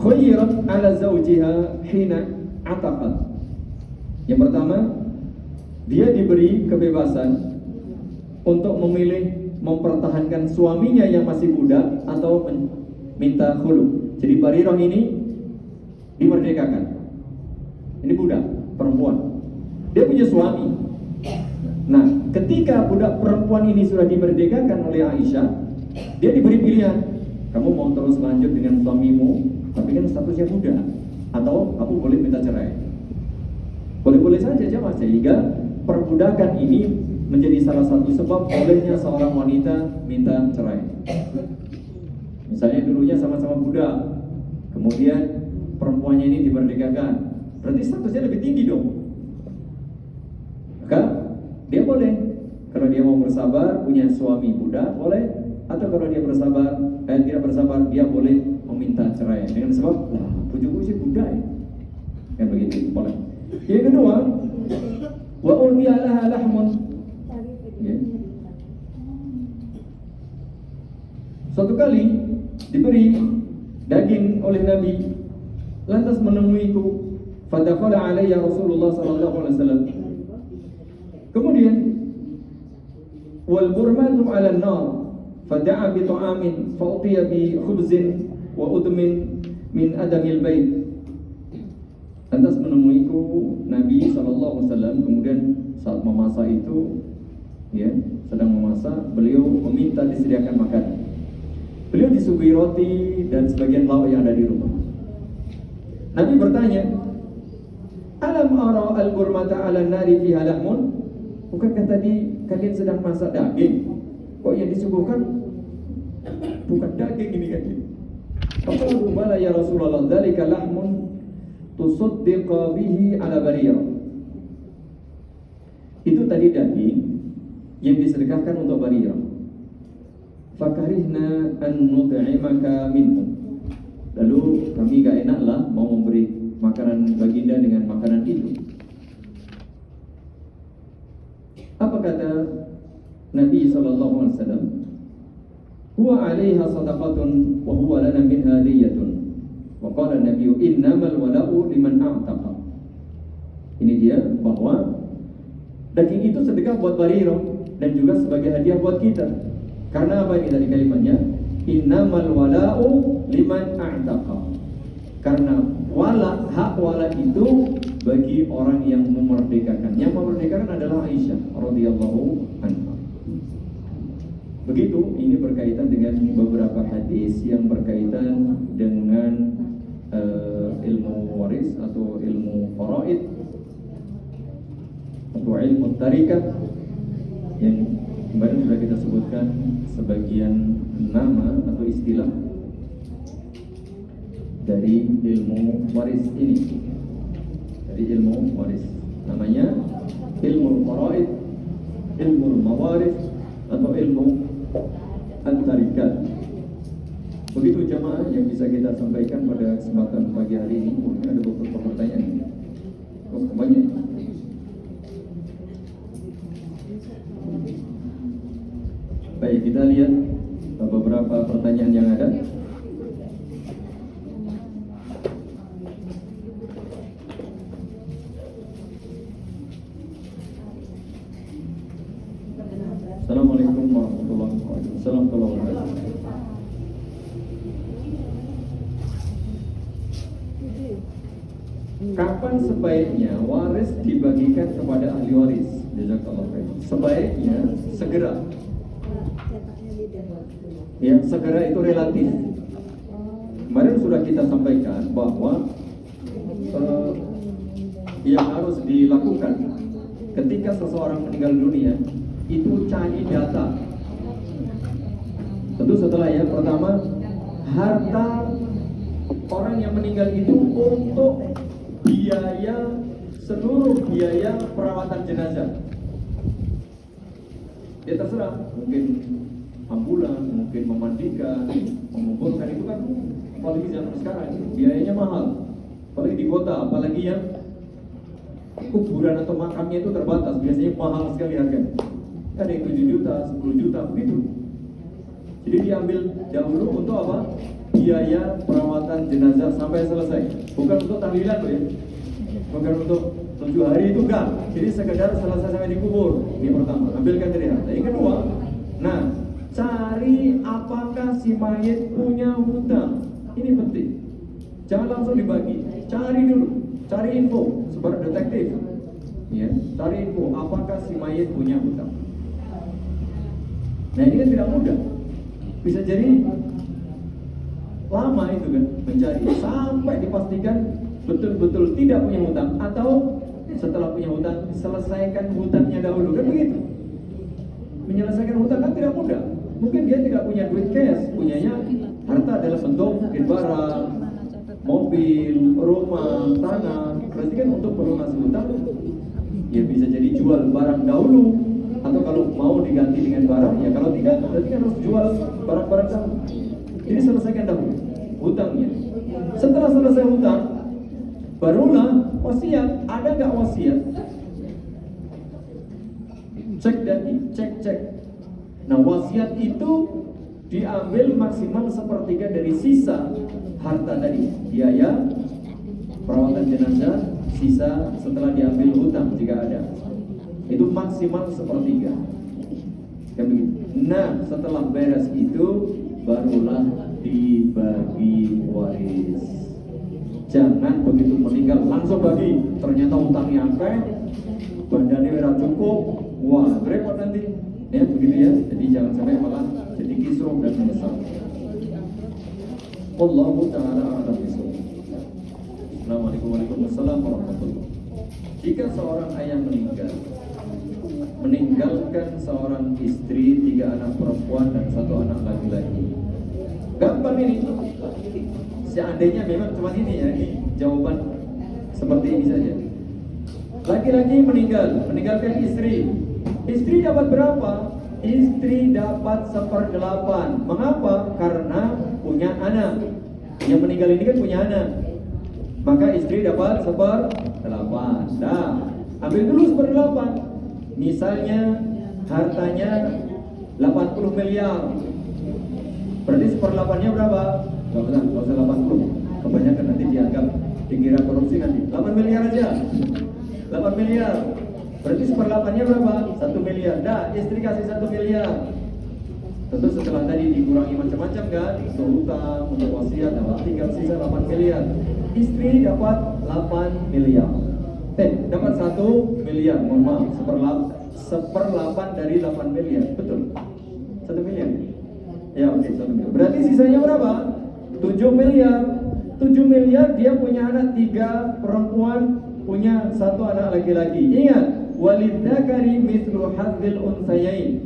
Khuyyirat ala zawjiha hina ataqat. Yang pertama, dia diberi kebebasan untuk memilih mempertahankan suaminya yang masih muda atau minta khulu. Jadi Barirah ini dimerdekakan. Ini budak perempuan. Dia punya suami. Nah, ketika budak perempuan ini sudah dimerdekakan oleh Aisyah, dia diberi pilihan. Kamu mau terus lanjut dengan suamimu, tapi kan statusnya muda, atau kamu boleh minta cerai. Boleh-boleh saja jemaah, sehingga perbudakan ini menjadi salah satu sebab bolehnya seorang wanita minta cerai. Misalnya dulunya sama-sama budak, kemudian perempuannya ini dimerdekakan, berarti statusnya lebih tinggi dong. Maka dia boleh, kalau dia mau bersabar punya suami budak boleh, atau kalau dia tidak bersabar dia boleh meminta cerai dengan sebab lah bujuku sih budak ya. Kan begitu boleh. Yang kedua, wa utialaha lahmun. Ya. Suatu kali diberi daging oleh Nabi, lantas menemuiku, fadakhala alayya Rasulullah sallallahu alaihi wasallam. Kemudian wal burmatu 'ala an-nar fada'a bi ta'amin fa'utiya bi khubzin wa udmin min adamil bait. Lantas menemuiku Nabi sallallahu alaihi wasallam, kemudian saat memasak itu ya, sedang memasak, beliau meminta disediakan makanan. Beliau disuguhi roti dan sebagian lauk yang ada di rumah. Nabi bertanya, "Alam ara al-burmata 'ala an-nari fiha lahmun?" Bukankah tadi kalian sedang masak daging? Kok yang disuguhkan bukan daging ini kan? Qalu bala ya Rasulullah, dzalika lahmun tusaddiqa bihi 'ala Barirah. Itu tadi daging yang disedekahkan untuk Barirah. Fakarihna an nut'imaka minhu. Lalu kami gak enaklah mau memberi makanan baginda dengan makanan itu. Apa kata Nabi sallallahu alaihi wasallam? Huwa 'alaiha sadaqatun wa huwa lana minha diyatun. Wa qala an-nabiy innamal wala'u liman a'taqa. Ini dia bahwa daging itu sedekah buat Barirah dan juga sebagai hadiah buat kita. Karena apa ini tadi kalimatnya? Innamal wala'u liman a'taqa. Karena wala, hak wala itu bagi orang yang memerdekakan. Yang memerdekakan adalah Aisyah radhiyallahu anha. Begitu, ini berkaitan dengan beberapa hadis yang berkaitan dengan ilmu waris atau ilmu faraid atau ilmu tarikah yang kemarin sudah kita sebutkan sebagian nama atau istilah dari ilmu waris ini. Dari ilmu waris namanya ilmu faraid, ilmu mawaris atau ilmu al-tarikat. Begitu jamaah yang bisa kita sampaikan pada kesempatan pagi hari ini. Mungkin ada beberapa pertanyaan. Oh, banyak. Baik, kita lihat beberapa pertanyaan yang ada. Assalamualaikum warahmatullahi wabarakatuh. Kapan sebaiknya waris dibagikan kepada ahli waris? Jazakallahu khairan. Sebaiknya segera. Ya, segera itu relatif. Kemarin sudah kita sampaikan bahwa yang harus dilakukan ketika seseorang meninggal dunia itu cari data. Tentu setelah ya, pertama harta orang yang meninggal itu untuk biaya, seluruh biaya perawatan jenazah. Ya terserah, mungkin ambulan, mungkin memandikan, menguburkan, itu kan apalagi zaman sekarang biayanya mahal. Apalagi di kota, apalagi yang kuburan atau makamnya itu terbatas, biasanya mahal sekali harganya. Ada yang 7 juta, 10 juta, begitu. Jadi diambil dahulu untuk apa? Biaya perawatan jenazah sampai selesai. Bukan untuk tahlilan loh ya. Bukan untuk 7 hari itu enggak. Jadi sekedar selesai sampai dikubur. Ini pertama, ambilkan dari harta. Yang kedua, nah, cari apakah si mayit punya hutang. Ini penting. Jangan langsung dibagi. Cari dulu, cari info seperti detektif. Ya, cari info apakah si mayit punya hutang. Nah, ini kan tidak mudah. Bisa jadi lama itu kan mencari sampai dipastikan betul-betul tidak punya hutang, atau setelah punya hutang selesaikan hutangnya dahulu, kan begitu. Menyelesaikan hutang kan tidak mudah. Mungkin dia tidak punya duit cash, punyanya harta dalam bentuk mungkin barang, mobil, rumah, tanah. Berarti kan untuk melunasi hutang ya bisa jadi jual barang dahulu, atau kalau mau diganti dengan barang, ya kalau tidak berarti kan harus jual barang-barang dahulu. Jadi selesaikan dahulu hutangnya. Setelah selesai hutang, barulah wasiat. Ada nggak wasiat? Cek tadi, cek. Nah, wasiat itu diambil maksimal 1/3 dari sisa harta tadi, biaya perawatan jenazah, sisa setelah diambil hutang jika ada. Itu maksimal 1/3. Kan begitu. Nah, setelah beres itu barulah dibagi waris. Jangan begitu meninggal langsung bagi, ternyata hutangnya sampai bandane ora cukup, wah repot nanti. Ya begitu ya. Jadi jangan sampai malah jadi kisruh dan menyesal. Wallahu ta'ala a'lam bishawab. Assalamualaikum warahmatullahi wabarakatuh. Jika seorang ayah meninggalkan seorang istri, 3 anak perempuan dan 1 anak laki-laki. Gampang ini. Seandainya memang cuma ini ya, ini jawaban seperti ini saja. Laki-laki meninggalkan istri. Istri dapat berapa? Istri dapat 1/8. Mengapa? Karena punya anak. Yang meninggal ini kan punya anak. Maka istri dapat 1/8. Nah, ambil dulu 1/8. Misalnya hartanya 80 miliar. Berarti 1/8-nya berapa? Gak usah 80. Kebanyakan nanti dianggap dikira korupsi nanti. 8 miliar aja. 8 miliar. Berarti 1/8-nya berapa? 1 miliar. Dah, istri kasih 1 miliar. Tentu setelah tadi dikurangi macam-macam kan, untuk hutang, untuk wasiat, tinggal sisa 8 miliar. Istri dapat 8 miliar. Dapat 1 miliar, mohon maaf, 1/8 dari 8 miliar, betul? 1 miliar? Ya oke, 1 miliar. Berarti sisanya berapa? 7 miliar. 7 miliar dia punya anak 3 perempuan, punya 1 anak laki-laki. Ingat, walidzakari mithlu hadzil unsayain.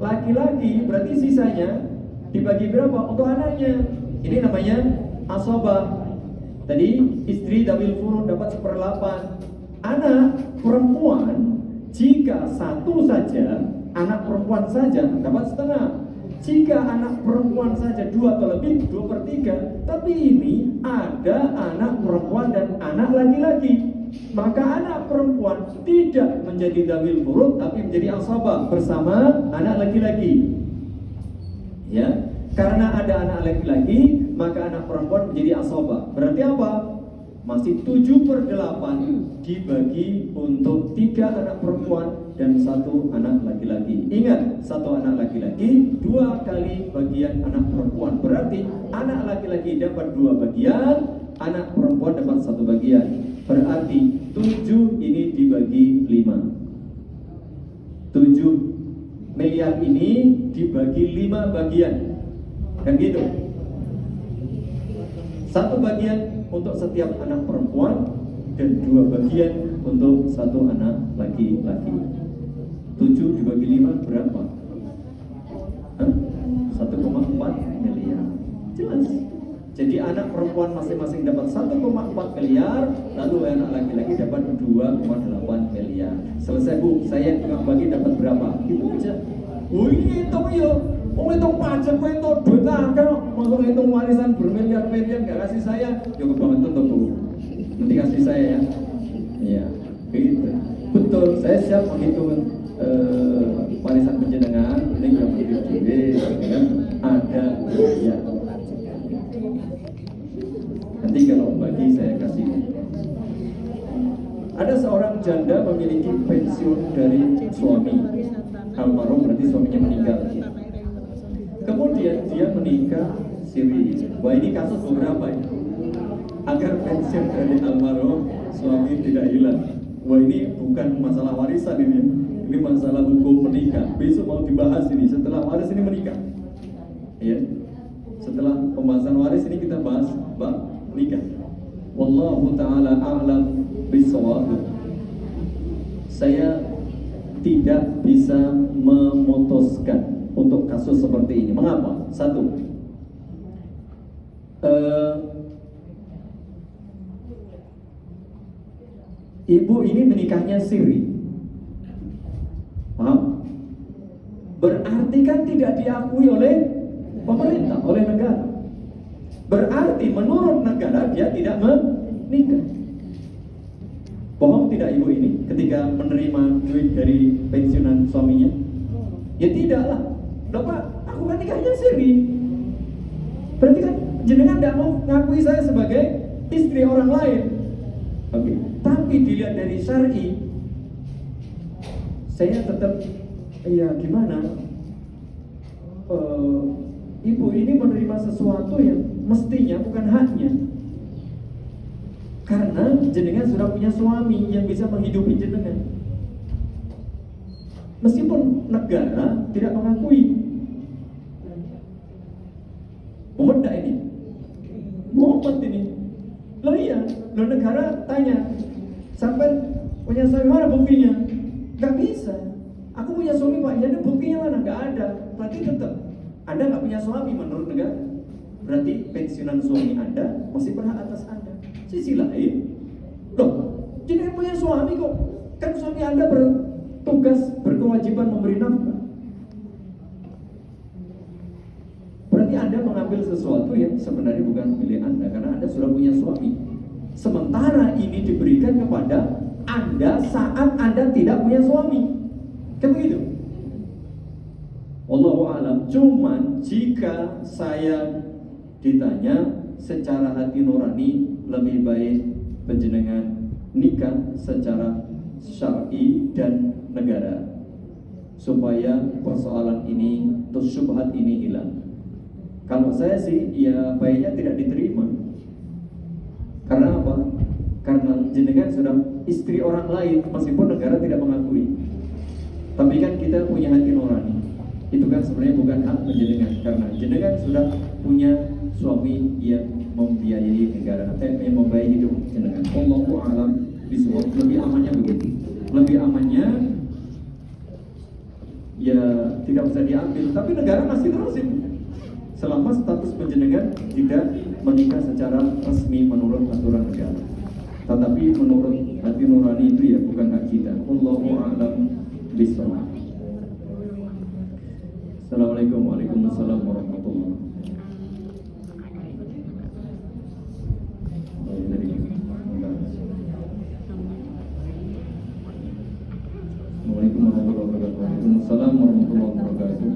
Laki-laki berarti sisanya dibagi berapa untuk anaknya? Ini namanya asabah. Tadi istri dabil furud dapat 1/8. Anak perempuan jika 1 saja, anak perempuan saja dapat setengah. Jika anak perempuan saja 2 atau lebih, 2/3. Tapi ini ada anak perempuan dan anak laki-laki. Maka anak perempuan tidak menjadi dzawil furud, tapi menjadi asabah bersama anak laki-laki. Ya, karena ada anak laki-laki, maka anak perempuan menjadi asabah. Berarti apa? Masih 7/8 dibagi untuk 3 anak perempuan dan 1 anak laki-laki. Ingat, 1 anak laki-laki 2 kali bagian anak perempuan. Berarti anak laki-laki dapat 2 bagian, anak perempuan dapat 1 bagian. Berarti 7 ini dibagi 5. 7 miliar ini dibagi 5 bagian. Kan gitu. 1 bagian untuk setiap anak perempuan dan 2 bagian untuk 1 anak laki-laki. 7 dibagi 5 berapa? 1,4 miliar. Jelas. Jadi anak perempuan masing-masing dapat 1,4 miliar, lalu anak laki-laki dapat 2,8 miliar. Selesai Bu, saya tukang bagi dapat berapa? Itu aja. Oh ini hitung ya. Oh hitung pajak, hitung duit akal, masuk hitung warisan bermiliar-miliar gak kasih saya. Ya kebangetan tuh Bu. Nanti kasih saya ya. Iya, gitu. Betul, saya siap menghitung warisan penjenengan. Ini gak begitu juga. Ada ya. Nanti kalau bagi saya kasih. Ada seorang janda memiliki pensiun dari suami almarhum, berarti suaminya meninggal. Kemudian dia menikah siri. Wah ini kasus beberapa ya. Agar pensiun dari almarhum suami tidak hilang. Wah ini bukan masalah warisan ini. Ini masalah hukum menikah. Besok mau dibahas ini setelah waris ini menikah. Ya. Setelah pembahasan waris ini kita bahas menikah. Wallahu ta'ala a'lam bishawab. Saya tidak bisa memutuskan untuk kasus seperti ini. Mengapa? 1, ibu ini menikahnya siri. Paham? Berarti kan tidak diakui oleh pemerintah, oleh negara. Berarti menurut negara dia tidak menikah. Bohong tidak ibu ini ketika menerima duit dari pensiunan suaminya? Ya tidaklah. Loh Pak, aku kan nikahnya siri. Berarti kan jenengan tidak mau ngakui saya sebagai istri orang lain. Oke. Tapi dilihat dari syar'i, saya tetap ya gimana? Ibu ini menerima sesuatu yang mestinya bukan haknya. Karena jenengan sudah punya suami yang bisa menghidupi jenengan. Meskipun negara tidak mengakui. Mumet ini. Mumet ini. Loh iya, loh negara tanya, sampai punya suami mana buktinya? Gak bisa. Aku punya suami Pak, ya buktinya mana? Gak ada. Berarti tetap Anda gak punya suami menurut negara. Berarti pensiunan suami Anda masih berhak atas Anda. Sisi lain, loh, jadi punya suami kok. Kan suami Anda bertugas, berkewajiban memberi nafkah. Berarti Anda mengambil sesuatu yang sebenarnya bukan milik Anda, karena Anda sudah punya suami. Sementara ini diberikan kepada Anda saat Anda tidak punya suami. Kan begitu? Wallahu a'lam. Cuman jika saya ditanya secara hati nurani, lebih baik penjenengan nikah secara syar'i dan negara, supaya persoalan ini atau syubhat ini hilang. Kalau saya sih ya baiknya tidak diterima. Karena apa? Karena jenengan sudah istri orang lain meskipun negara tidak mengakui. Tapi kan kita punya hati nurani. Itu kan sebenarnya bukan hak penjenengan, karena jenengan sudah punya suami yang membiayai negara, yang membiayai hidup jenengan. Wallahu a'lam bishawab. Lebih amannya begitu. Lebih amannya ya tidak usah diambil, tapi negara masih terusin selama status penjenengan tidak menikah secara resmi menurut aturan negara. Tetapi menurut hati nurani itu ya bukan hak kita. Wallahu a'lam bishawab. Assalamualaikum warahmatullahi wabarakatuh. Assalamualaikum warahmatullahi wabarakatuh. Waalaikumsalam warahmatullahi wabarakatuh.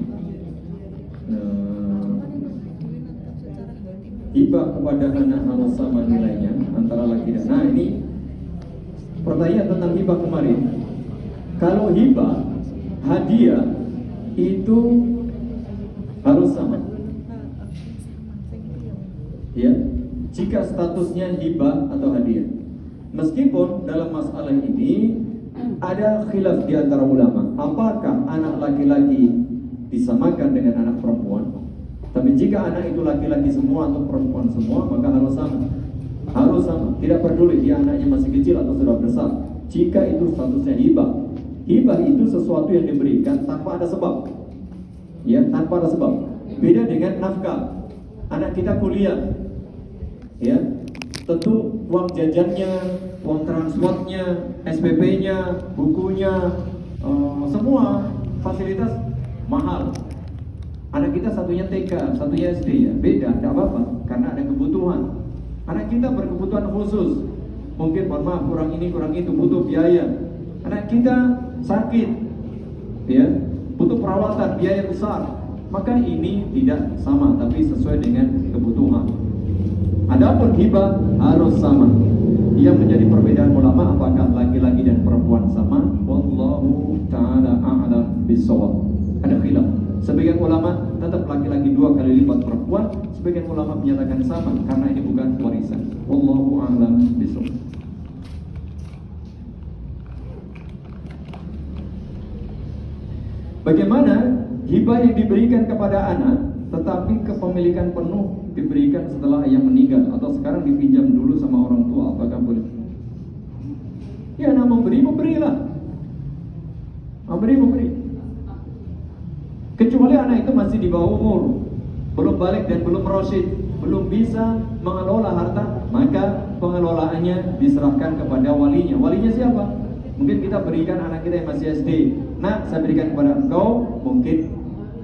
Hibah kepada anak harus sama nilainya antara laki dan nah ini pertanyaan tentang hibah kemarin. Kalau hibah hadiah itu harus sama. Ya, jika statusnya hibah atau hadiah. Meskipun dalam masalah ini ada khilaf di antara ulama, apakah anak laki-laki disamakan dengan anak perempuan? Tapi jika anak itu laki-laki semua atau perempuan semua, maka harus sama. Harus sama, tidak peduli dia anaknya masih kecil atau sudah besar. Jika itu statusnya hibah. Hibah itu sesuatu yang diberikan tanpa ada sebab. Ya, tanpa ada sebab. Beda dengan nafkah. Anak kita kuliah, ya, tentu uang jajannya, uang transportnya, SPP-nya, bukunya, semua fasilitas mahal. Anak kita satunya TK, satunya SD ya, beda, tidak apa-apa, karena ada kebutuhan. Anak kita berkebutuhan khusus, mungkin mohon maaf kurang ini kurang itu, butuh biaya. Anak kita sakit, ya, butuh perawatan, biaya besar. Maka ini tidak sama, tapi sesuai dengan kebutuhan. Adapun hibah harus sama. Yang menjadi perbedaan ulama apakah laki-laki dan perempuan sama? Wallahu ta'ala a'lam bissawab. Ada khilaf. Sebagian ulama tetap laki-laki 2 kali lipat perempuan, sebagian ulama menyatakan sama karena ini bukan warisan. Wallahu a'lam bissawab. Bagaimana hibah yang diberikan kepada anak tetapi kepemilikan penuh diberikan setelah ayah meninggal atau sekarang dipinjam dulu sama orang tua, apakah boleh? Ya, anak memberilah. Memberi. Kecuali anak itu masih di bawah umur, belum balik dan belum rasyid, belum bisa mengelola harta, maka pengelolaannya diserahkan kepada walinya. Walinya siapa? Mungkin kita berikan anak kita yang masih SD. Nah, saya berikan kepada engkau, mungkin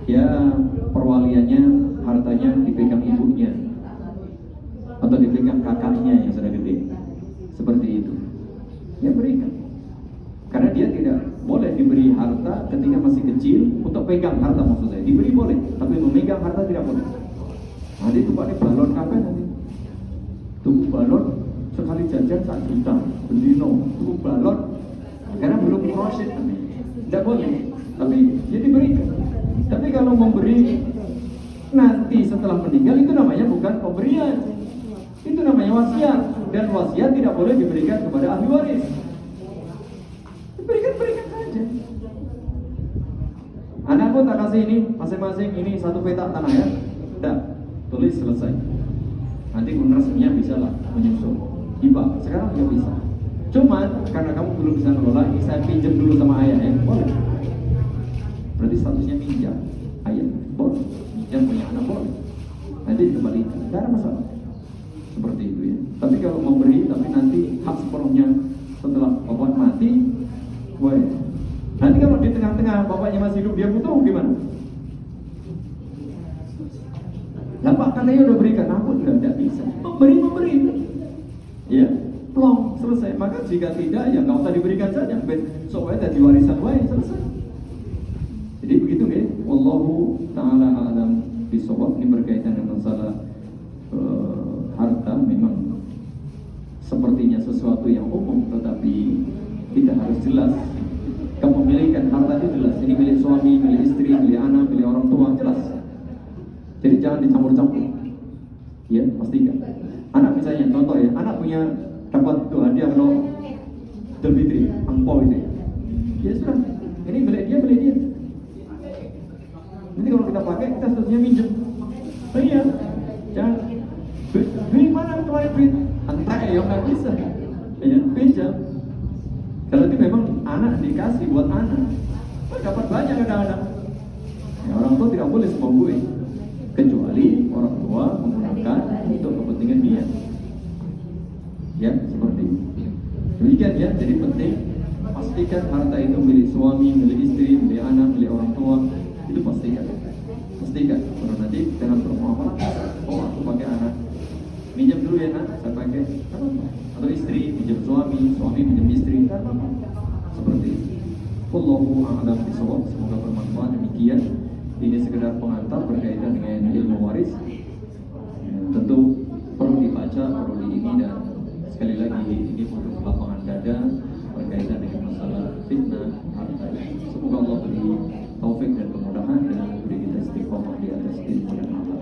ya perwaliannya, hartanya dipegang ibunya atau dipegang kakaknya yang sudah gede. Seperti itu. Ya, berikan. Karena dia tidak boleh diberi harta ketika masih kecil untuk pegang harta, maksud saya. Diberi boleh, tapi memegang harta tidak boleh. Nanti itu pakai balon kapan nanti? Tuku balon sekali jajan 1 juta, bendino, tuku balon karena belum kroset, tidak boleh. Tapi dia diberikan. Tapi kalau memberi nanti setelah meninggal itu namanya bukan pemberian, itu namanya wasiat, dan wasiat tidak boleh diberikan kepada ahli waris. Berikan saja. Anakku tak kasih ini masing-masing ini 1 petak tanah ya, dah tulis selesai. Nanti resminya bisa lah menyusul hibah. Sekarang nggak bisa. Cuman karena kamu belum bisa ngelola, ini saya pinjam dulu sama ayah ya, boleh. Berarti statusnya minjam, ayah boleh. Minjam punya anak boleh. Nanti dikembalikan, tidak ada masalah. Seperti itu ya. Tapi kalau memberi, tapi nanti hak sepenuhnya setelah bapak mati, boleh. Nanti kalau di tengah-tengah bapaknya masih hidup, dia butuh gimana? Lah Pak, katanya udah berikan, aku tidak bisa. Memberi, ya, plong, selesai. Maka jika tidak, ya nggak usah diberikan saja. Soalnya jadi warisan wae, selesai. Jadi begitu ya. Wallahu ta'ala a'lam bishawab. Ini berkaitan dengan masalah harta. Memang sepertinya sesuatu yang umum, tetapi tidak harus jelas. Kepemilikan harta itu jelas. Ini milik suami, milik istri, milik anak, milik orang tua, jelas. Jadi jangan dicampur-campur. Ya, pastikan. Anak misalnya, contoh ya, anak punya dapat tuh hadiah lo Idul Fitri, angpau itu. Ya sudah, ini milik dia. Nanti kalau kita pakai, kita seterusnya minjem. Oh iya, jangan. Duit mana kemarin duit? Antar ya, nggak bisa. Ya, pinjam. Kalau itu memang anak dikasih buat anak, dapat banyak kadang-kadang. Ya, orang tua tidak boleh semua gue, kecuali orang tua menggunakan untuk kepentingan dia. Ya, seperti itu. Demikian ya, jadi penting pastikan harta itu milik suami, milik istri, milik anak, milik orang tua, itu pastikan. dulu ya nak, saya pakai, nggak apa-apa. Atau istri pinjam suami, suami pinjam istri, nggak apa-apa. Seperti itu. Wallahu a'lam bishawab. Semoga bermanfaat. Demikian. Ini sekedar pengantar berkaitan dengan ilmu waris. Tentu perlu dibaca, perlu diini, dan sekali lagi ini untuk lapangan dada berkaitan dengan masalah fitnah harta. Semoga Allah beri taufik dan kemudahan dan memberi kita istiqomah di atas ilmu dan amal.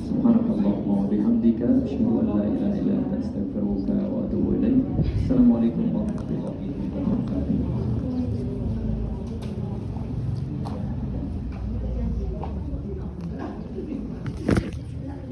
Subhanakallahumma wa bihamdika asyhadu an la ilaha illa anta astaghfiruka wa atubu ilaik. Assalamualaikum